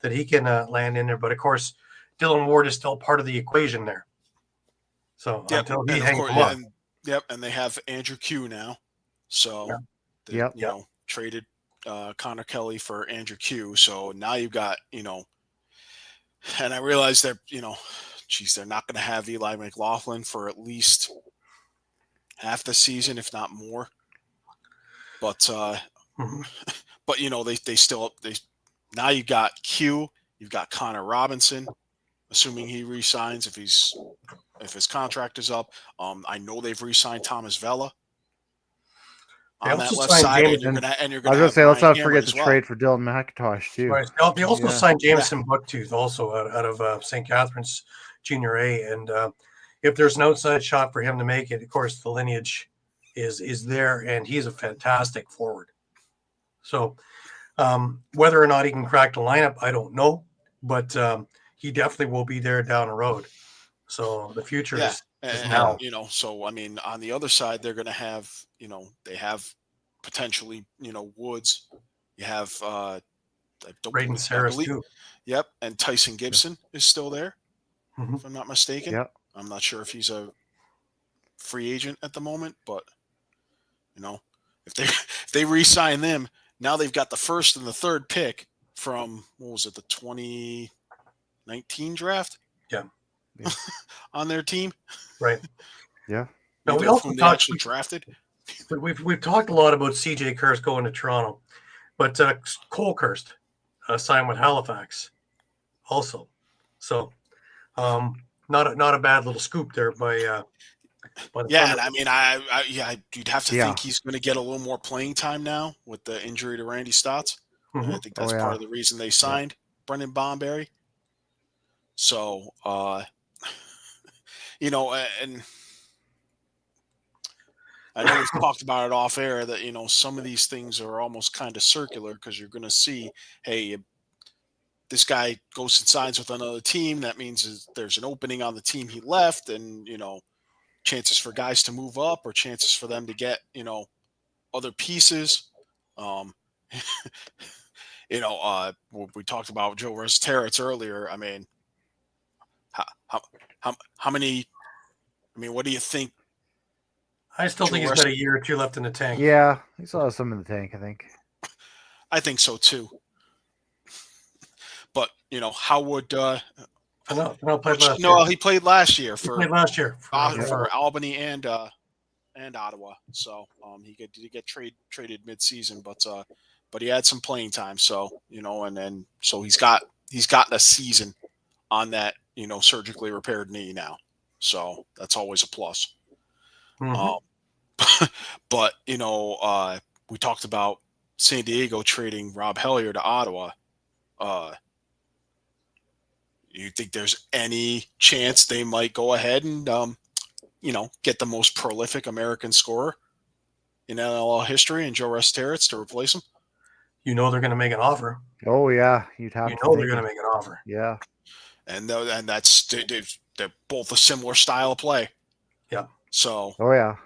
that he can land in there. But of course, Dylan Ward is still part of the equation there. So until he hangs him up. And they have Andrew Q now. So they traded Connor Kelly for Andrew Q. So now you've got, and I realize they're, they're not going to have Eli McLaughlin for at least half the season, if not more. But but now you've got Q, you've got Connor Robinson, assuming he re-signs if his contract is up. I know they've re-signed Thomas Vela on that left side, and you're gonna. I was gonna say, let's not forget the trade for Dylan McIntosh too. Right. They also signed Jameson Bucktooth also out of St. Catharines Junior A, and if there's an outside shot for him to make it, of course the lineage is there, and he's a fantastic forward. So whether or not he can crack the lineup, I don't know, but he definitely will be there down the road. So the future is now. So I mean, on the other side, they're going to have, they have potentially, Woods. You have Braden Saris too. Yep, and Tyson Gibson is still there, if I'm not mistaken. Yep. I'm not sure if he's a free agent at the moment, but if they re-sign them, now they've got the first and the third pick from the 2019 draft. Yeah. On their team, right? Yeah. No, we also actually drafted. We've talked a lot about CJ Kirst going to Toronto, but Cole Kirst signed with Halifax, also. So, not a bad little scoop there by the Thunder. And I mean, you'd have to think he's going to get a little more playing time now with the injury to Randy Stotts. I think that's part of the reason they signed Brendan Bomberry. So, and I know we've talked about it off air that, some of these things are almost kind of circular because you're going to see, hey, this guy goes and signs with another team. That means there's an opening on the team he left, and, chances for guys to move up or chances for them to get, other pieces. We talked about Joe Terrence earlier. I mean, how many? I mean, what do you think? I still think he's got a year or two left in the tank. Yeah, he still has some in the tank, I think. I think so too. But how would? He played last year for Albany and Ottawa. So he get traded mid-season, but he had some playing time. So and then so he's gotten a season on that surgically repaired knee now. So that's always a plus. But we talked about San Diego trading Rob Hellier to Ottawa. You think there's any chance they might go ahead and get the most prolific American scorer in NLL history and Joe Terrence to replace him? They're going to make an offer. Oh yeah, you'd have. They're going to make an offer. Yeah, and that's they're both a similar style of play. Yeah. So. Oh yeah.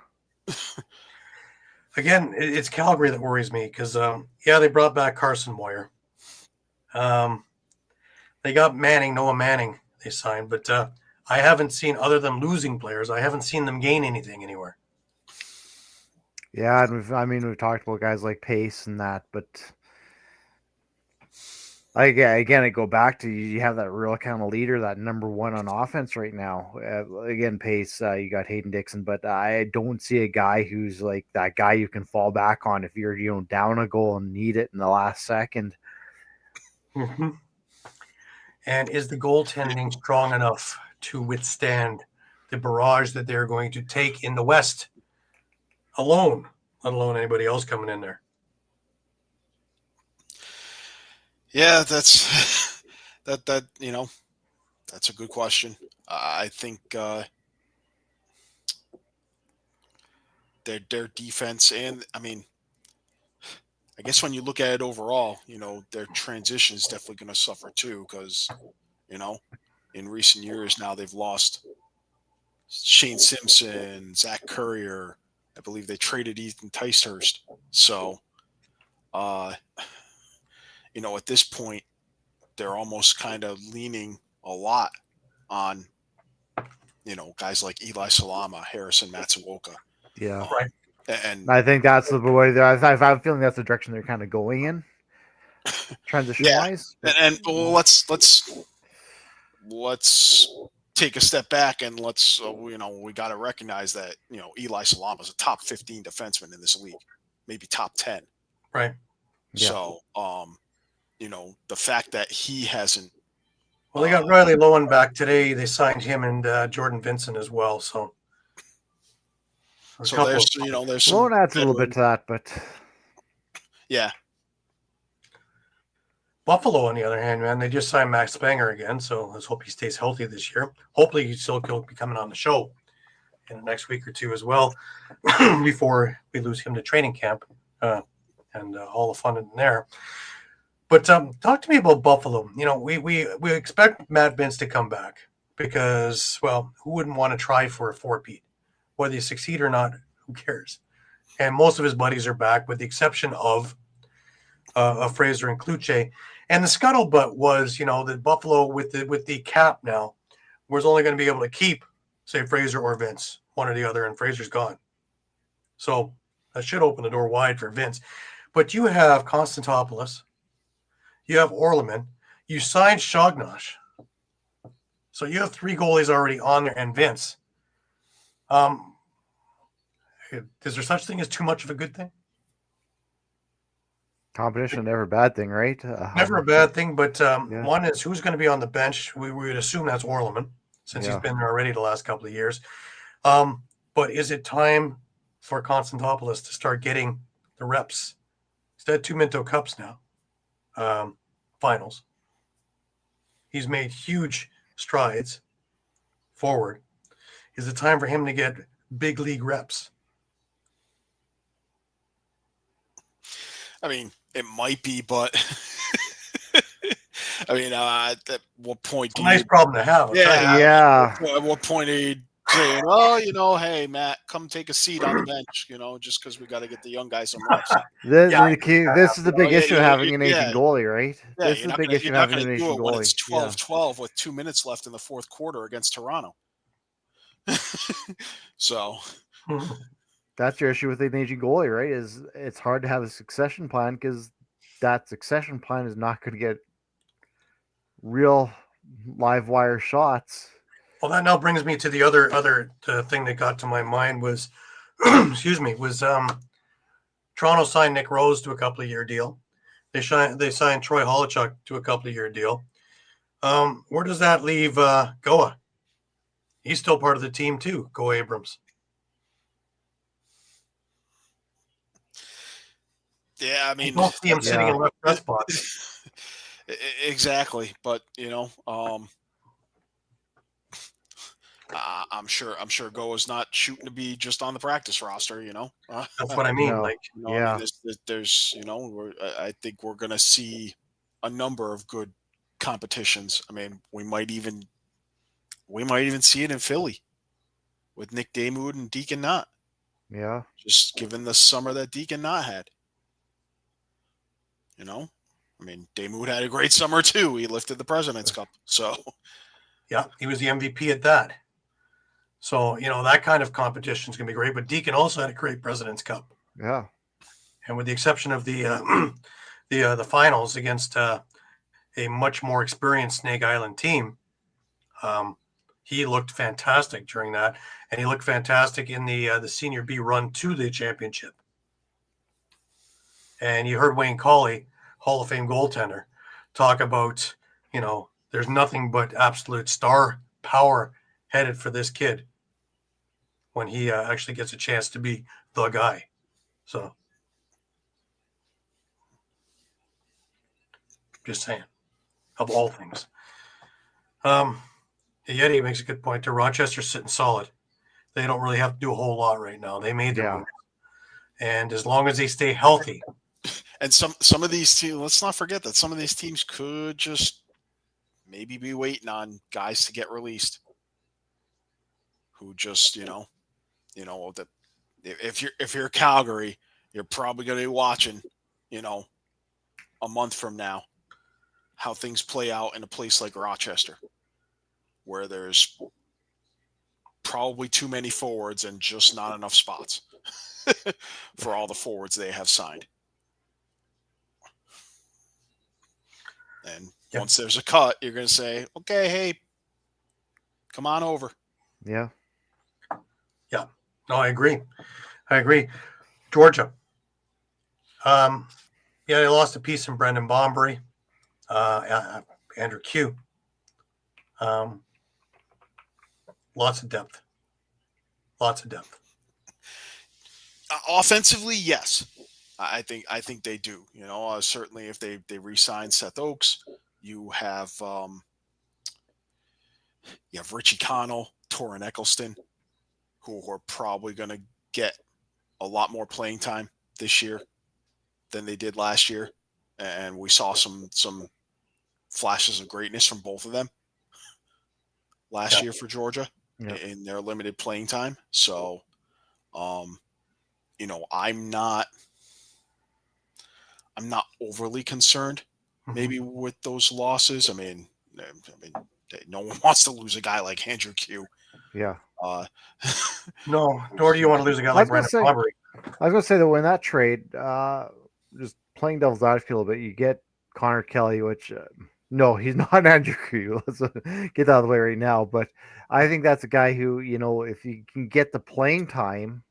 Again, it's Calgary that worries me because they brought back Carson Moyer. They got Noah Manning they signed, but I haven't seen, other than losing players, I haven't seen them gain anything anywhere. Yeah, and we've talked about guys like Pace and that, but again, I go back to you have that real kind of leader, that number one on offense right now. Again, Pace, you got Hayden Dixon, but I don't see a guy who's like that guy you can fall back on if you're down a goal and need it in the last second. Mm-hmm. And is the goaltending strong enough to withstand the barrage that they're going to take in the West alone, let alone anybody else coming in there? Yeah, that's that that's a good question. I think their defense, and I guess when you look at it overall, their transition is definitely going to suffer too, because in recent years now they've lost Shane Simpson, Zach Currier. I believe they traded Ethan Ticehurst. So, at this point, they're almost kind of leaning a lot on, guys like Eli Salama, Harrison Matsuoka. Yeah. Right. And I think that's the way I have a feeling that's the direction they're kind of going in, transition wise. And well, let's take a step back and let's we got to recognize that Eli Salama is a top 15 defenseman in this league, maybe top 10. Right. Yeah. So the fact that he hasn't. Well, they got Riley Lowen back today. They signed him and Jordan Vincent as well. So there's there's Lowen adds a little bit to that, but yeah. Buffalo, on the other hand, man, they just signed Max Spanger again, so let's hope he stays healthy this year. Hopefully, he's still going to be coming on the show in the next week or two as well, before we lose him to training camp and all the fun in there. But talk to me about Buffalo. We expect Matt Vince to come back because, well, who wouldn't want to try for a four-peat? Whether you succeed or not, who cares? And most of his buddies are back, with the exception of Fraser and Kluche. And the scuttlebutt was, that Buffalo with the cap now was only going to be able to keep, say, Fraser or Vince, one or the other, and Fraser's gone. So that should open the door wide for Vince. But you have Konstantopoulos, you have Orleman, you signed Shognosh. So you have three goalies already on there, and Vince. Is there such thing as too much of a good thing? competition never a bad thing, right? Never a bad thing, but one is who's going to be on the bench. We would assume that's Orleman, since he's been there already the last couple of years. But is it time for Konstantopoulos to start getting the reps? He's had 2 Minto Cups now, finals. He's made huge strides forward. Is it time for him to get big league reps? I mean, it might be, but at what point? It's a nice problem to have. Yeah. At what point are you saying, "Oh, hey, Matt, come take a seat on the bench," just because we got to get the young guys some reps? This is the big issue having an aging goalie, right? Yeah, this is the big issue having an aging goalie. When it's 12-12 with 2 minutes left in the fourth quarter against Toronto. So that's your issue with an aging goalie, right? Is it's hard to have a succession plan because that succession plan is not going to get real live wire shots. Well, that now brings me to the other thing that got to my mind was, Toronto signed Nick Rose to a couple of year deal. They signed Troy Holochuk to a couple of year deal. Where does that leave Goa? He's still part of the team too, Go Abrams. Yeah, I mean, don't see him sitting in left press box. Exactly, but I'm sure Goa's not shooting to be just on the practice roster. That's what I mean. There's I think we're gonna see a number of good competitions. I mean, we might even see it in Philly with Nick Damoud and Deacon Knott. Yeah, just given the summer that Deacon Knott had. I mean, Damoud had a great summer too. He lifted the President's Cup. So, yeah, he was the MVP at that. So, that kind of competition is going to be great. But Deacon also had a great President's Cup. Yeah. And with the exception of the finals against a much more experienced Snake Island team, he looked fantastic during that, and he looked fantastic in the Senior B run to the championship. And you heard Wayne Cawley, Hall of Fame goaltender, talk about, there's nothing but absolute star power headed for this kid when he actually gets a chance to be the guy. So, just saying, of all things. Yeti makes a good point too. Rochester's sitting solid. They don't really have to do a whole lot right now. They made their move. And as long as they stay healthy. And some of these teams, let's not forget that some of these teams could just maybe be waiting on guys to get released. Who just, that if you're Calgary, you're probably going to be watching, a month from now, how things play out in a place like Rochester, where there's probably too many forwards and just not enough spots for all the forwards they have signed. And once there's a cut, you're going to say, okay, hey, come on over. Yeah. Yeah. No, I agree. Georgia. They lost a piece in Brendan Bombury, Andrew Q. Lots of depth. Offensively, yes. I think they do. Certainly if they re-sign Seth Oakes, you have Richie Connell, Torrin Eccleston, who are probably going to get a lot more playing time this year than they did last year, and we saw some flashes of greatness from both of them last year for Georgia in their limited playing time. So, I'm not overly concerned maybe with those losses. I mean, no one wants to lose a guy like Andrew Q. Yeah. No, nor do you want to lose a guy like Brendan Bombury. I was going to say that when that trade, just playing devil's advocate a little bit, you get Connor Kelly, which no, he's not Andrew Q. Let's get that out of the way right now. But I think that's a guy who, if he can get the playing time,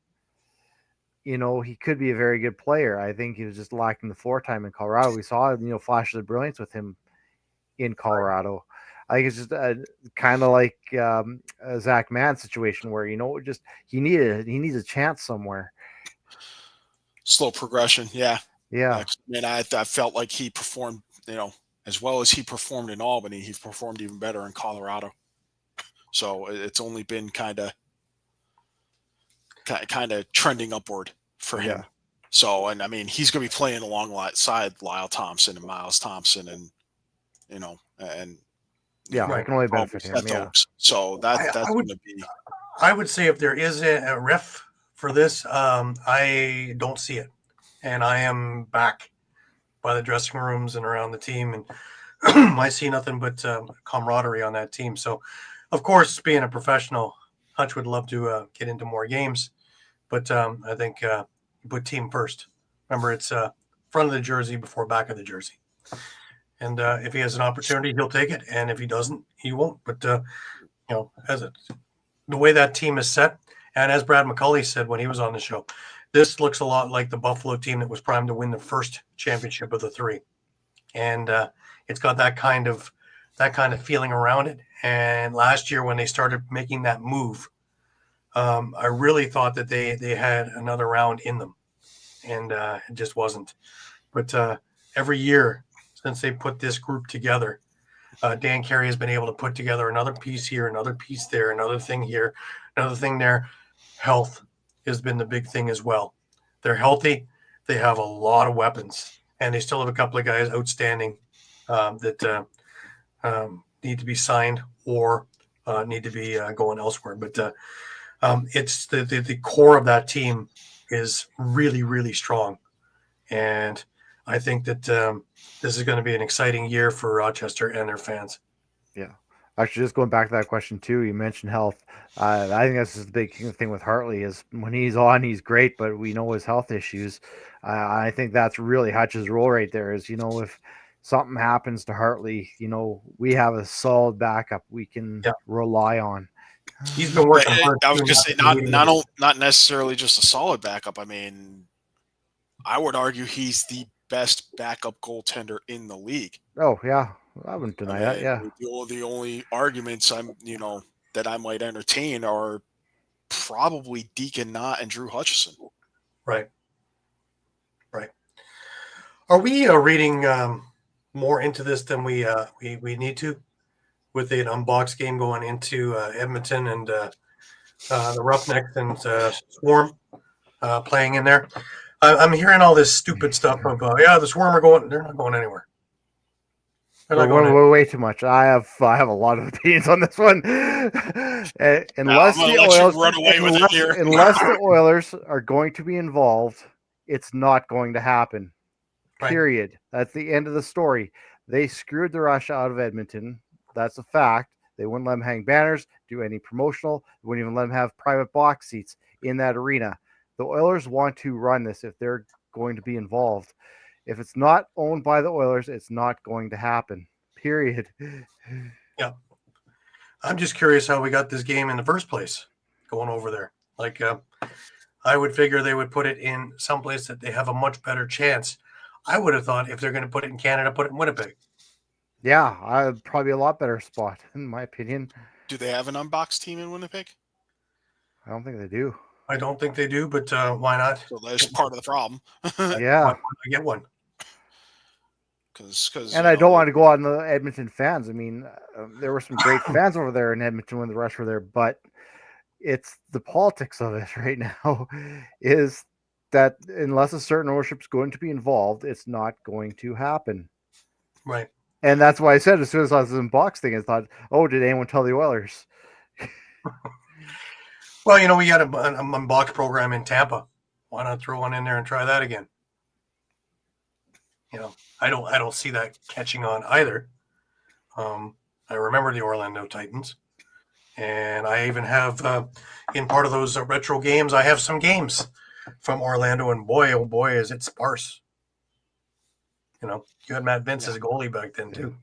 he could be a very good player. I think he was just lacking the floor time in Colorado. We saw, flashes of brilliance with him in Colorado. I think it's just kind of like a Zach Mann situation where, just he needs a chance somewhere. Slow progression. Yeah. Yeah. I felt like he performed, as well as he performed in Albany, he performed even better in Colorado. So it's only been kind of trending upward for him. So, and I mean, he's going to be playing alongside Lyle Thompson and Miles Thompson and, I can only benefit him. Yeah. So that's going to be. I would say if there is a ref for this, I don't see it. And I am back by the dressing rooms and around the team. And I see nothing but camaraderie on that team. So, of course, being a professional, Hutch would love to get into more games. But I think you put team first. Remember, it's front of the jersey before back of the jersey. And if he has an opportunity, he'll take it. And if he doesn't, he won't. But, the way that team is set, and as Brad McCulley said when he was on the show, this looks a lot like the Buffalo team that was primed to win the first championship of the three. And it's got that kind of feeling around it. And last year when they started making that move, I really thought that they had another round in them. And it just wasn't. But every year since they put this group together, Dan Carey has been able to put together another piece here, another piece there, another thing here, another thing there. Health has been the big thing as well. They're healthy. They have a lot of weapons, and they still have a couple of guys outstanding that need to be signed or need to be going elsewhere. But it's the core of that team is really, really strong. And I think that this is going to be an exciting year for Rochester and their fans. Yeah. Actually, just going back to that question too, you mentioned health. I think that's just the big thing with Hartley is when he's on, he's great, but we know his health issues. I think that's really Hutch's role right there. Is if something happens to Hartley, we have a solid backup we can rely on. He's been working hard. I was going to say not necessarily just a solid backup. I mean, I would argue he's the best backup goaltender in the league. Oh yeah. I wouldn't deny that. Yeah. The only arguments that I might entertain are probably Deacon Knott and Drew Hutchison. Right. Are we reading more into this than we need to, with an unboxed game going into Edmonton and the Roughnecks and Swarm playing in there? I'm hearing all this stupid stuff about the Swarm are going. They're not going anywhere. We're way too much. I have a lot of opinions on this one. Unless the Oilers are going to be involved, it's not going to happen. Right. Period. That's the end of the story. They screwed the Rush out of Edmonton. That's a fact. They wouldn't let them hang banners, do any promotional. They wouldn't even let them have private box seats in that arena. The Oilers want to run this if they're going to be involved. If it's not owned by the Oilers, it's not going to happen. Period. Yeah. I'm just curious how we got this game in the first place going over there. Like, I would figure they would put it in someplace that they have a much better chance. I would have thought if they're going to put it in Canada, put it in Winnipeg. Yeah, probably a lot better spot, in my opinion. Do they have an unboxed team in Winnipeg? I don't think they do. I don't think they do, but why not? So that's part of the problem. Yeah. Why not get one? And I don't want to go on the Edmonton fans. I mean, there were some great fans over there in Edmonton when the Rush were there, but it's the politics of it right now is that unless a certain ownership is going to be involved, it's not going to happen. Right. And that's why I said as soon as I was in box thing, I thought, oh, did anyone tell the Oilers? Well, we got a box program in Tampa. Why not throw one in there and try that again? I don't see that catching on either. I remember the Orlando Titans, and I even have in part of those retro games, I have some games from Orlando, and boy, oh boy, is it sparse. You had Matt Vince as a goalie back then too,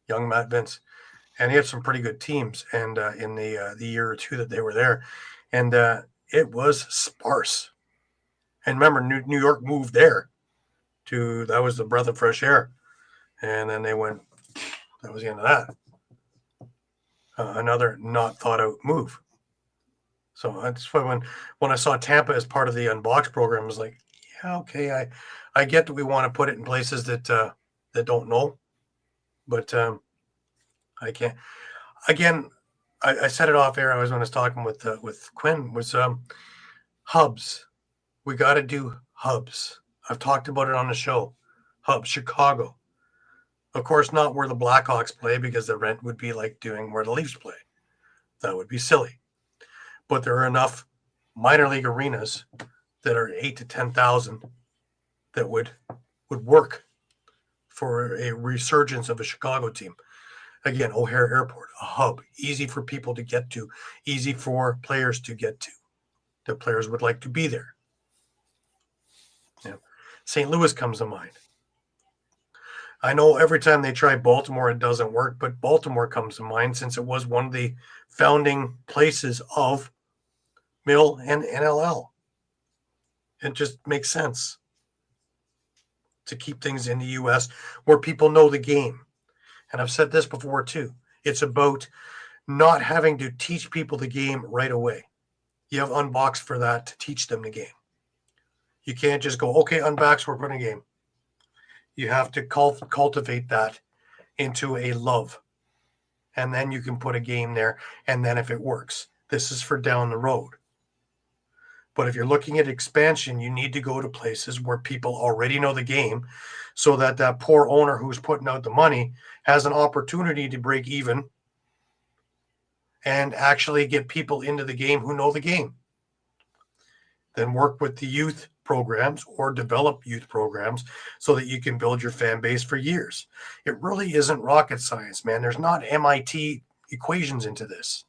young Matt Vince, and he had some pretty good teams. And in the year or two that they were there, and it was sparse. And remember, New York moved there. That was the breath of fresh air, and then they went. That was the end of that. Another not thought out move. So that's why when I saw Tampa as part of the Unbox program, I was like, yeah, okay, I get that we want to put it in places that don't know, but I can't. Again, I said it off air. I was when I was talking with Quinn was hubs. We got to do hubs. I've talked about it on the show. Hub, Chicago. Of course, not where the Blackhawks play because the rent would be like doing where the Leafs play. That would be silly. But there are enough minor league arenas that are 8,000 to 10,000 that would work for a resurgence of a Chicago team. Again, O'Hare Airport, a hub, easy for people to get to, easy for players to get to. The players would like to be there. St. Louis comes to mind. I know every time they try Baltimore, it doesn't work, but Baltimore comes to mind since it was one of the founding places of Mill and NLL. It just makes sense to keep things in the U.S. where people know the game. And I've said this before too. It's about not having to teach people the game right away. You have Unboxed for that to teach them the game. You can't just go, okay, Unboxed, we're putting a game. You have to cultivate that into a love. And then you can put a game there. And then if it works, this is for down the road. But if you're looking at expansion, you need to go to places where people already know the game so that that poor owner who's putting out the money has an opportunity to break even and actually get people into the game who know the game. Then work with the youth programs or develop youth programs so that you can build your fan base for years. It really isn't rocket science, man. There's not MIT equations into this.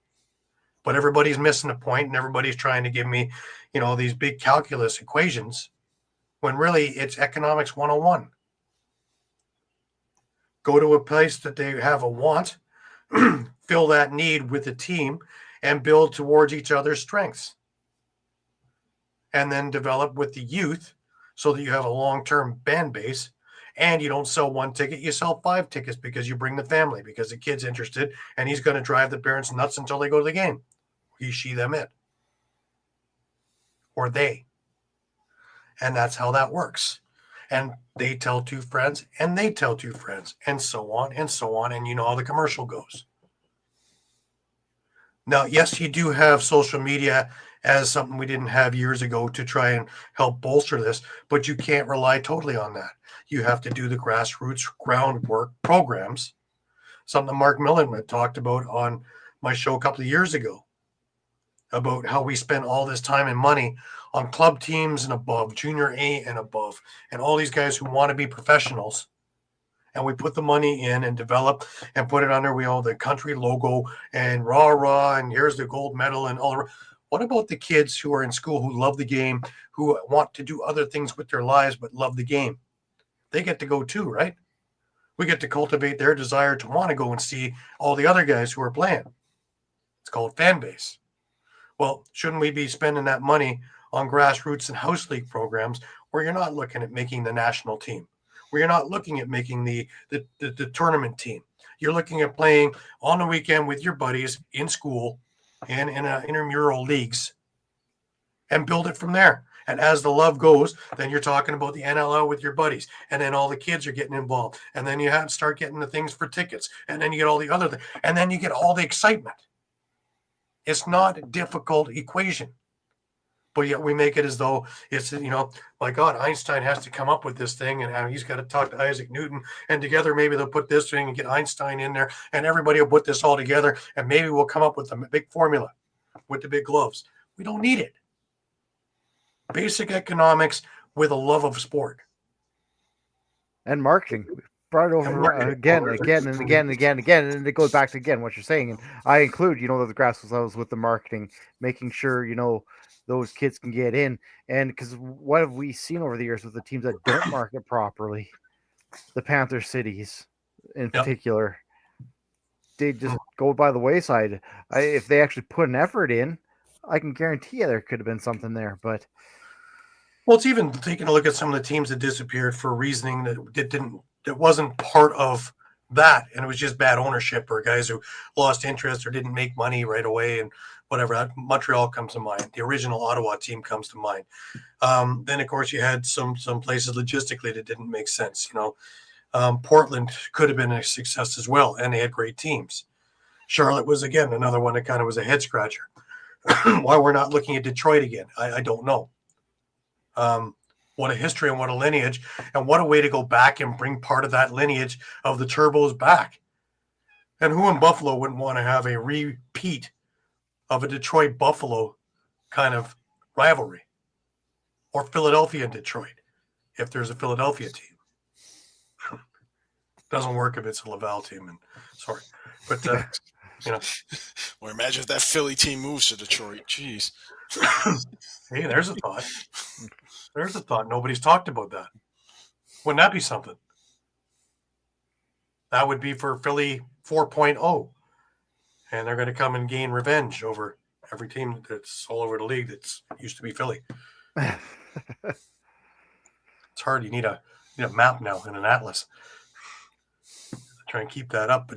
But everybody's missing a point, and everybody's trying to give me, these big calculus equations, when really it's economics 101. Go to a place that they have a want, fill that need with the team, and build towards each other's strengths. And then develop with the youth so that you have a long-term fan base, and you don't sell one ticket, you sell 5 tickets because you bring the family, because the kid's interested, and he's going to drive the parents nuts until they go to the game. He, she, them, it. Or they. And that's how that works. And they tell 2 friends, and they tell 2 friends, and so on, and so on, and you know how the commercial goes. Now, yes, you do have social media as something we didn't have years ago to try and help bolster this, but you can't rely totally on that. You have to do the grassroots groundwork programs, something Mark Millen had talked about on my show a couple of years ago, about how we spend all this time and money on club teams and above, junior A and above, and all these guys who want to be professionals. And we put the money in and develop and put it under the country logo and rah, and here's the gold medal and all. What about the kids who are in school who love the game, who want to do other things with their lives but love the game? They get to go too, right? We get to cultivate their desire to want to go and see all the other guys who are playing. It's called fan base. Well, shouldn't we be spending that money on grassroots and house league programs where you're not looking at making the national team, where you're not looking at making the tournament team? You're looking at playing on the weekend with your buddies in school and in intramural leagues, and build it from there. And as the love goes, then you're talking about the NLL with your buddies, and then all the kids are getting involved, and then you have to start getting the things for tickets, and then you get all the other things, and then you get all the excitement. It's not a difficult equation, but yet we make it as though it's, my God, Einstein has to come up with this thing, and he's got to talk to Isaac Newton, and together maybe they'll put this thing and get Einstein in there, and everybody will put this all together, and maybe we'll come up with a big formula with the big gloves. We don't need it. Basic economics with a love of sport. And marketing. Brought it over again, and it goes back to what you're saying. And I include, the grassroots levels with the marketing, making sure, those kids can get in. And because what have we seen over the years with the teams that don't market properly? The Panther cities in particular, they just go by the wayside. If they actually put an effort in, I can guarantee you there could have been something there. But well, it's even taking a look at some of the teams that disappeared for reasoning that wasn't part of that, and it was just bad ownership or guys who lost interest or didn't make money right away and whatever. Montreal comes to mind. The original Ottawa team comes to mind. Then, of course, you had some places logistically that didn't make sense. Portland could have been a success as well, and they had great teams. Charlotte was, again, another one that kind of was a head scratcher. Why we're not looking at Detroit again, I don't know. What a history and what a lineage, and what a way to go back and bring part of that lineage of the Turbos back. And who in Buffalo wouldn't want to have a repeat of a Detroit Buffalo kind of rivalry, or Philadelphia and Detroit, if there's a Philadelphia team? Doesn't work if it's a Laval team. And sorry, but Or imagine if that Philly team moves to Detroit. Jeez. Hey, there's a thought. There's a thought. Nobody's talked about that. Wouldn't that be something? That would be for Philly 4.0. And they're going to come and gain revenge over every team that's all over the league that's used to be Philly. It's hard. You need a map now and an atlas. Try and keep that up.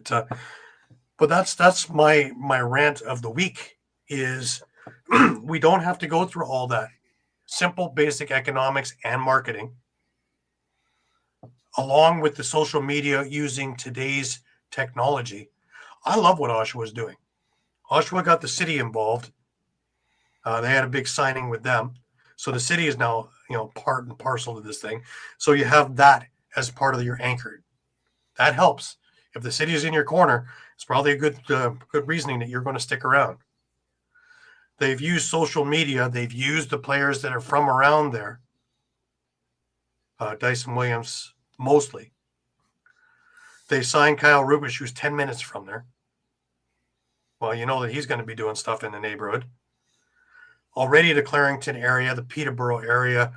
But that's my rant of the week is we don't have to go through all that. Simple, basic economics and marketing, along with the social media using today's technology. I love what Oshawa is doing. Oshawa got the city involved. They had a big signing with them. So the city is now, part and parcel of this thing. So you have that as part of your anchor. That helps. If the city is in your corner, it's probably a good reasoning that you're going to stick around. They've used social media. They've used the players that are from around there. Dyson Williams, mostly. They signed Kyle Rubish, who's 10 minutes from there. Well, you know that he's going to be doing stuff in the neighborhood. Already the Clarington area, the Peterborough area,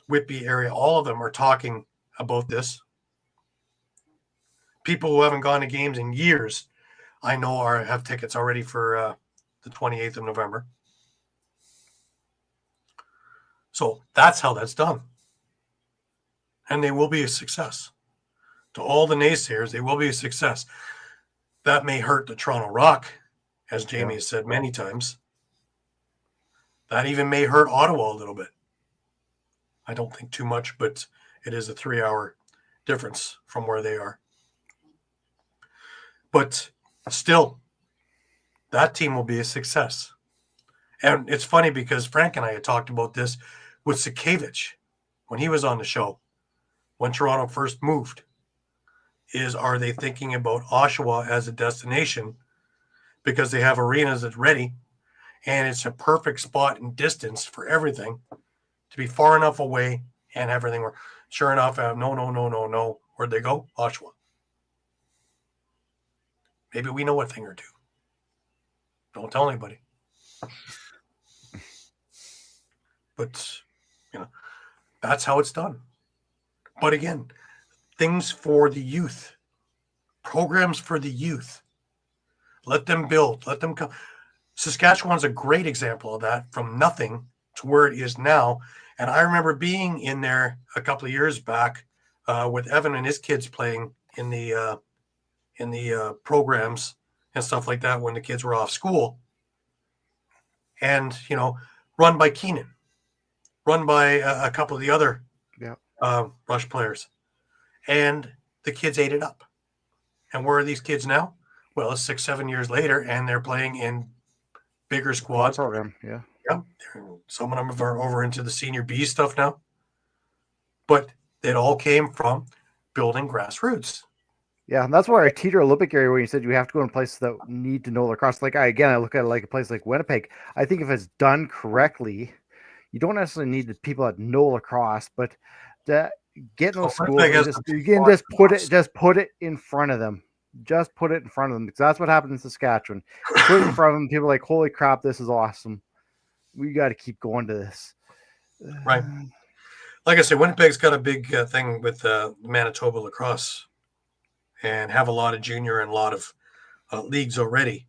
Whitby area, all of them are talking about this. People who haven't gone to games in years, I know, have tickets already for the 28th of November. So that's how that's done. And they will be a success. To all the naysayers, they will be a success. That may hurt the Toronto Rock, as Jamie has said many times. That even may hurt Ottawa a little bit. I don't think too much, but it is a 3-hour difference from where they are. But still, that team will be a success. And it's funny because Frank and I had talked about this with Sikevich when he was on the show, when Toronto first moved, are they thinking about Oshawa as a destination because they have arenas that's ready and it's a perfect spot and distance for everything to be far enough away and everything. Sure enough, no. Where'd they go? Oshawa. Maybe we know a thing or two. Don't tell anybody. But, that's how it's done. But again, things for the youth, programs for the youth. Let them build, let them come. Saskatchewan's a great example of that, from nothing to where it is now. And I remember being in there a couple of years back with Evan and his kids playing in the programs and stuff like that when the kids were off school. And, run by Keenan, run by a couple of the other Rush players. And the kids ate it up. And where are these kids now? Well, it's 6-7 years later, and they're playing in bigger squads. Program, yeah. Some of them are over into the senior B stuff now. But it all came from building grassroots. Yeah, and that's where I teeter a little bit, Gary, when you said you have to go in places that need to know lacrosse. Like, I look at it like a place like Winnipeg. I think if it's done correctly, you don't necessarily need the people that know lacrosse, but to get in those schools, you can just put it in front of them. Just put it in front of them, because that's what happened in Saskatchewan. Put it in front of them. People are like, holy crap, this is awesome. We got to keep going to this. Right. Like I said, Winnipeg's got a big thing with Manitoba lacrosse and have a lot of junior and a lot of leagues already.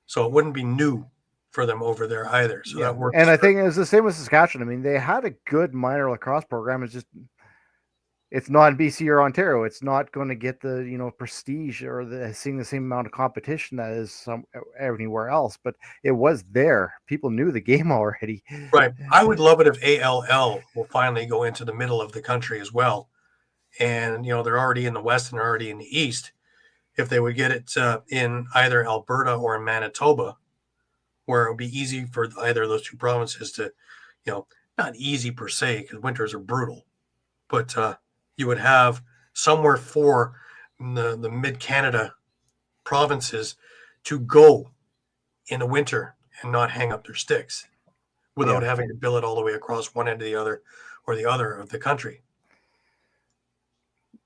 So it wouldn't be new for them over there either. So that works. And I think it's the same with Saskatchewan. I mean, they had a good minor lacrosse program. It's just, it's not in BC or Ontario. It's not going to get the, prestige or seeing the same amount of competition that is anywhere else, but it was there. People knew the game already. Right. I would love it if ALL will finally go into the middle of the country as well. And, they're already in the West and already in the East. If they would get it in either Alberta or in Manitoba, where it would be easy for either of those two provinces to, not easy per se, because winters are brutal, but you would have somewhere for the mid-Canada provinces to go in the winter and not hang up their sticks without having to bill it all the way across one end of the other or the other of the country.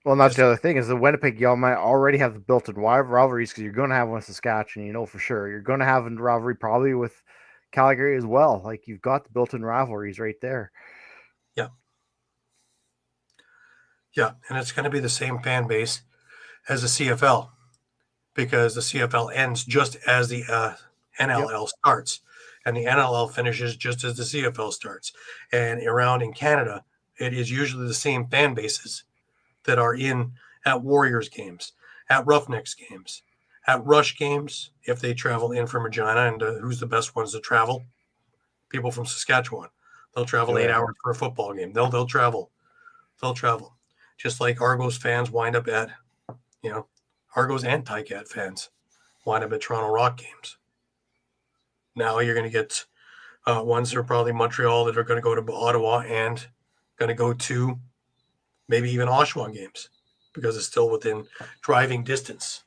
Well, and that's the other thing is the Winnipeg, y'all might already have the built-in rivalries because you're going to have one with Saskatchewan, for sure. You're going to have a rivalry probably with Calgary as well. Like, you've got the built-in rivalries right there. Yeah. Yeah, and it's going to be the same fan base as the CFL because the CFL ends just as the NLL starts, and the NLL finishes just as the CFL starts. And around in Canada, it is usually the same fan bases that are in at Warriors games, at Roughnecks games, at Rush games, if they travel in from Regina, and who's the best ones to travel? People from Saskatchewan. They'll travel 8 hours for a football game. They'll travel. Just like Argos fans wind up at, Argos and Ticat fans wind up at Toronto Rock games. Now you're going to get ones that are probably Montreal that are going to go to Ottawa and going to go to maybe even Oshawa games because it's still within driving distance.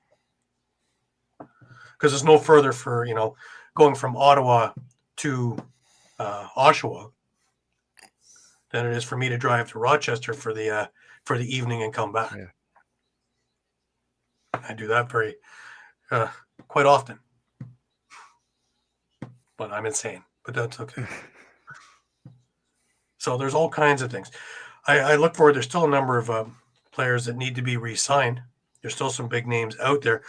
Because it's no further for, going from Ottawa to Oshawa than it is for me to drive to Rochester for the evening and come back. Yeah. I do that quite often. but I'm insane. But that's okay. So there's all kinds of things. I look forward. There's still a number of players that need to be re-signed. There's still some big names out there.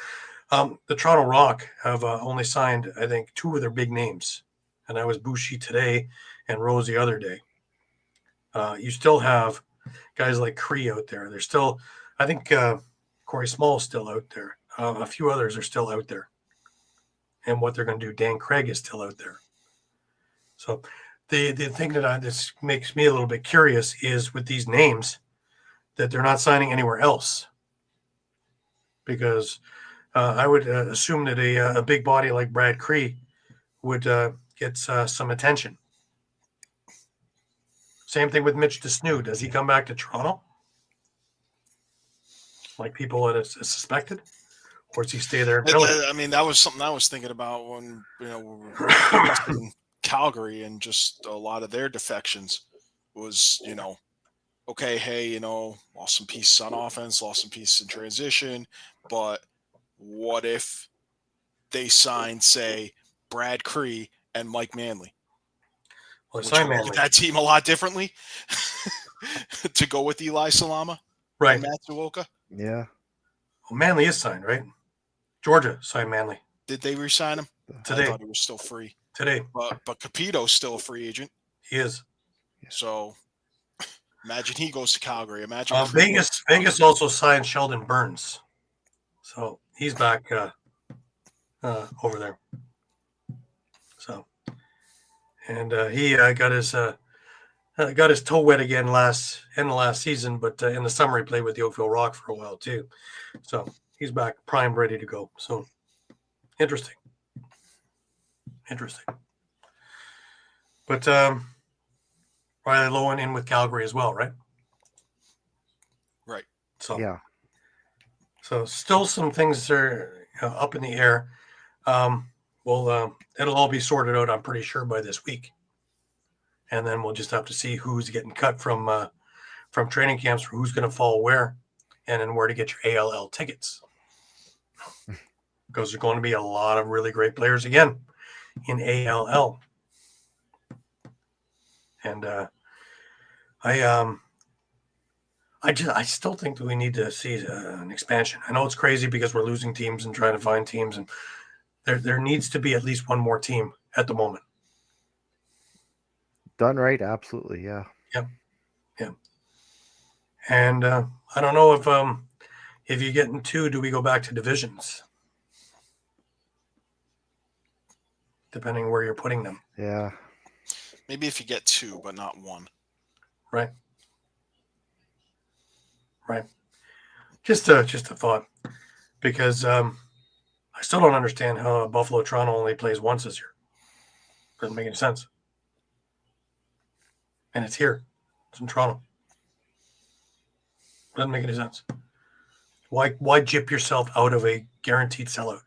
The Toronto Rock have only signed, I think, 2 of their big names, and that was Boucher today and Rose the other day. You still have guys like Cree out there. There's still, I think, Corey Small is still out there. A few others are still out there. And what they're going to do, Dan Craig is still out there. So the thing that this makes me a little bit curious is with these names that they're not signing anywhere else. Because I would assume that a big body like Brad Cree would get some attention. Same thing with Mitch DeSnoo. Does he come back to Toronto? Like people had suspected? Or does he stay there in Philly? I mean, that was something I was thinking about when, we were in Calgary, and just a lot of their defections was, okay, hey, lost some pieces on offense, lost some pieces in transition, but what if they signed, say, Brad Cree and Mike Manley? Well, Would you look at that team a lot differently to go with Eli Salama, right? And Matt Suoka? Yeah. Well, Manley is signed, right? Georgia signed Manley. Did they re-sign him? Today. I thought he was still free. Today. But Capito's still a free agent. He is. So imagine he goes to Calgary. Imagine Vegas also signed Sheldon Burns. So he's back over there. So, and he got his toe wet again in the last season, but in the summer he played with the Oakville Rock for a while too. So he's back, primed, ready to go. So interesting. But Riley Lowen in with Calgary as well, right? Right. So yeah. So still some things that are up in the air. It'll all be sorted out, I'm pretty sure, by this week. And then we'll just have to see who's getting cut from training camps, for who's going to fall where, and then where to get your ALL tickets. Because there's going to be a lot of really great players again in ALL. And I still think that we need to see an expansion. I know it's crazy because we're losing teams and trying to find teams, and there needs to be at least one more team at the moment. Done right, absolutely, yeah. Yep. And I don't know if you get in 2, do we go back to divisions? Depending where you're putting them. Yeah. Maybe if you get 2, but not 1. Right. Just a thought, because I still don't understand how Buffalo Toronto only plays once this year. Doesn't make any sense. And it's here. It's in Toronto. Doesn't make any sense. Why jip yourself out of a guaranteed sellout?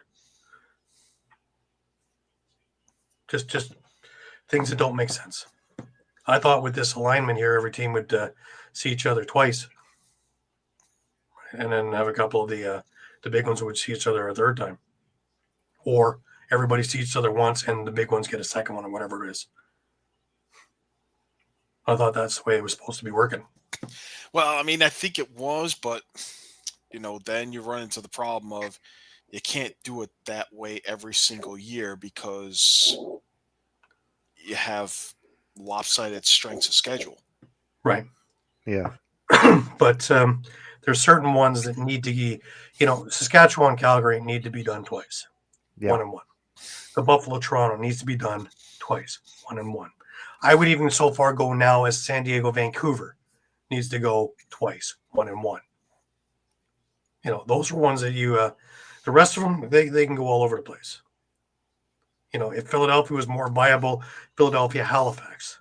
Just things that don't make sense. I thought with this alignment here, every team would see each other twice, and then have a couple of the big ones would see each other a third time, or everybody sees each other once and the big ones get a second one, or whatever it is. I thought that's the way it was supposed to be working. Well, I mean, I think it was, but then you run into the problem of you can't do it that way every single year because you have lopsided strengths of schedule. Right. Yeah. But there's certain ones that need to be, Saskatchewan, Calgary need to be done twice. Yeah. 1-1. The Buffalo, Toronto needs to be done twice. 1-1. I would even so far go now as San Diego, Vancouver needs to go twice. 1-1. Those are ones that the rest of them, they can go all over the place. If Philadelphia was more viable, Philadelphia, Halifax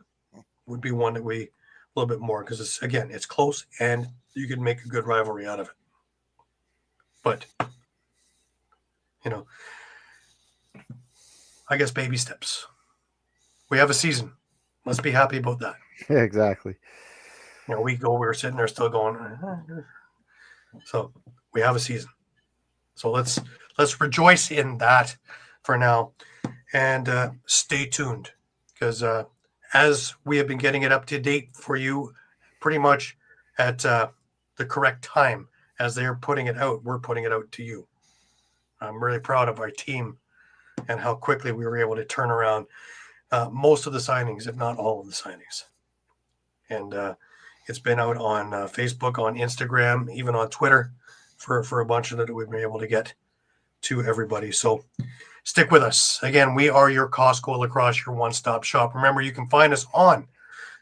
would be one that we a little bit more, because it's close and you can make a good rivalry out of it. But, I guess baby steps. We have a season. Let's be happy about that. Yeah, exactly. We were sitting there still going, so we have a season. So let's rejoice in that for now. And stay tuned, because as we have been getting it up to date for you pretty much at the correct time as they're putting it out, we're putting it out to you. I'm really proud of our team and how quickly we were able to turn around most of the signings, if not all of the signings. And it's been out on Facebook, on Instagram, even on Twitter for a bunch of it that we've been able to get to everybody. So stick with us. Again, we are your Costco Lacrosse, your one-stop shop. Remember, you can find us on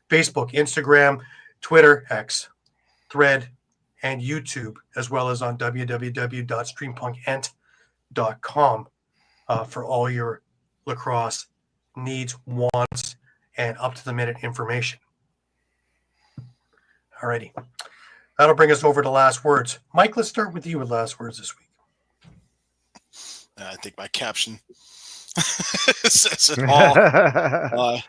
Facebook, Instagram, Twitter, X, Thread, and YouTube, as well as on www.streampunkentertainment.com for all your lacrosse needs, wants, and up-to-the-minute information. Alrighty. That'll bring us over to last words. Mike, let's start with you with last words this week. I think my caption says it all.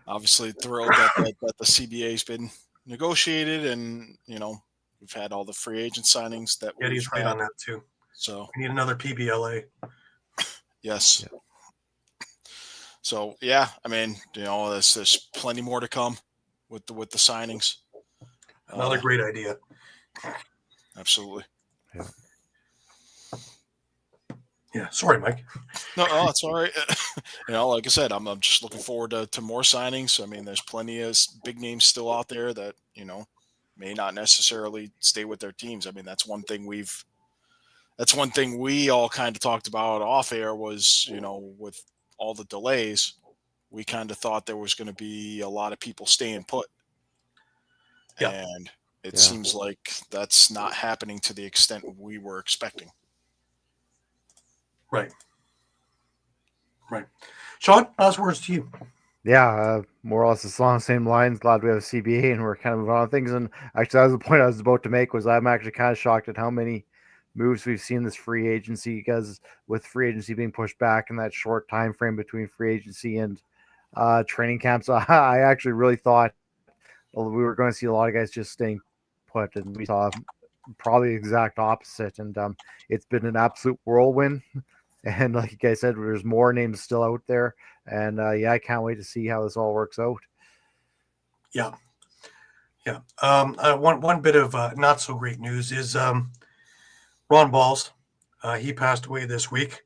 Obviously thrilled that the CBA has been negotiated, and we've had all the free agent signings that Yeah, we've he's right had. on that too. So we need another PBLA. Yes. Yeah. So yeah, I mean, there's plenty more to come with the signings. Another great idea. Absolutely. Yeah. Sorry, Mike. No, it's all right. Like I said, I'm just looking forward to more signings. I mean, there's plenty of big names still out there that may not necessarily stay with their teams. I mean, that's one thing we all kind of talked about off air was, with all the delays, we kind of thought there was going to be a lot of people staying put. Yeah. And it seems like that's not happening to the extent we were expecting. Right. Shawn, last words to you. Yeah, more or less along the same lines. Glad we have a CBA and we're kind of moving on things. And actually, that was the point I was about to make. Was I'm actually kind of shocked at how many moves we've seen this free agency, because with free agency being pushed back in that short time frame between free agency and training camps, I actually really thought we were going to see a lot of guys just staying put, and we saw probably the exact opposite. And it's been an absolute whirlwind. And like you guys said, there's more names still out there. And I can't wait to see how this all works out. Yeah. One bit of not so great news is Ron Balls. He passed away this week.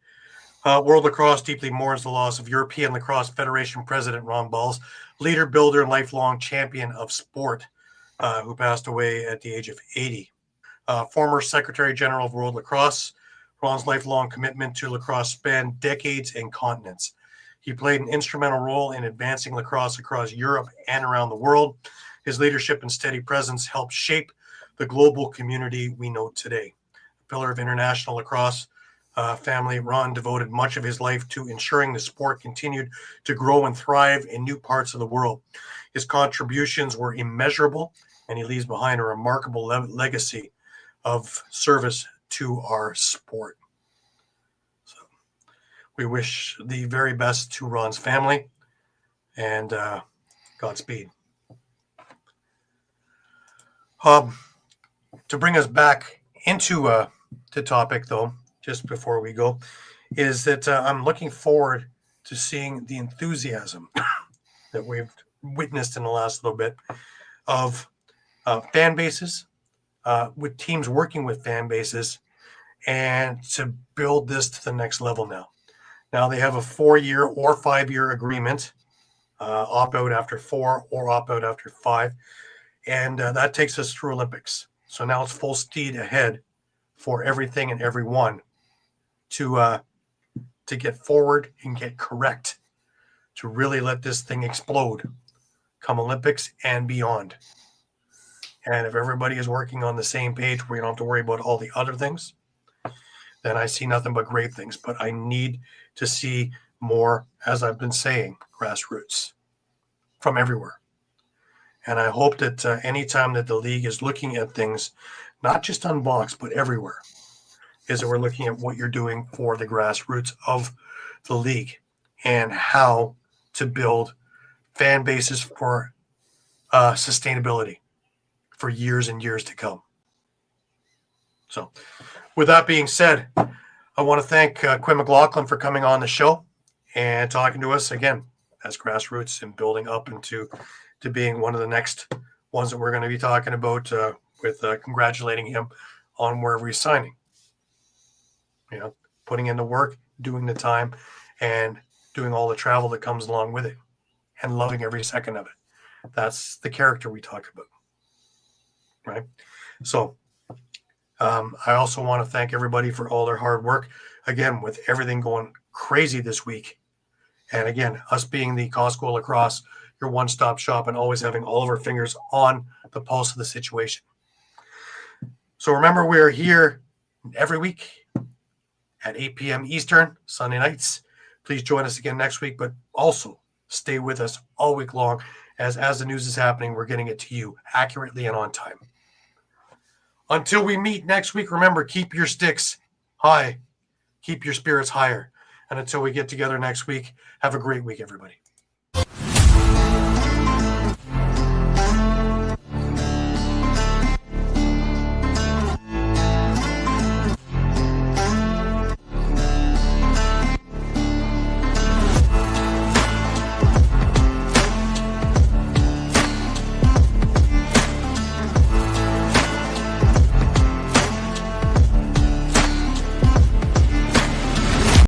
World Lacrosse deeply mourns the loss of European Lacrosse Federation President Ron Balls, leader, builder, and lifelong champion of sport, who passed away at the age of 80. Former Secretary General of World Lacrosse, Ron's lifelong commitment to lacrosse spanned decades and continents. He played an instrumental role in advancing lacrosse across Europe and around the world. His leadership and steady presence helped shape the global community we know today. A pillar of international lacrosse family, Ron devoted much of his life to ensuring the sport continued to grow and thrive in new parts of the world. His contributions were immeasurable, and he leaves behind a remarkable legacy of service to our sport. So we wish the very best to Ron's family, and Godspeed. To bring us back into the topic, though, just before we go, is that I'm looking forward to seeing the enthusiasm that we've witnessed in the last little bit of fan bases, with teams working with fan bases, and to build this to the next level now. Now they have a 4-year or 5-year agreement, opt out after 4 or opt out after 5. And that takes us through Olympics. So now it's full speed ahead for everything and everyone to get forward and get correct, to really let this thing explode come Olympics and beyond. And if everybody is working on the same page, we don't have to worry about all the other things, then I see nothing but great things. But I need to see more, as I've been saying, grassroots from everywhere. And I hope that anytime that the league is looking at things, not just on box, but everywhere, is that we're looking at what you're doing for the grassroots of the league and how to build fan bases for sustainability for years and years to come. So with that being said, I want to thank Quinn McLoughlin for coming on the show and talking to us again as grassroots and building up into being one of the next ones that we're going to be talking about with congratulating him on wherever he's signing. You know, putting in the work, doing the time, and doing all the travel that comes along with it, and loving every second of it. That's the character we talk about, right? So I also want to thank everybody for all their hard work. Again, with everything going crazy this week, and again, us being the Costco Lacrosse, your one-stop shop, and always having all of our fingers on the pulse of the situation. So remember, we're here every week at 8 p.m. Eastern, Sunday nights. Please join us again next week, but also stay with us all week long. As the news is happening, we're getting it to you accurately and on time. Until we meet next week, remember, keep your sticks high, keep your spirits higher. And until we get together next week, have a great week, everybody.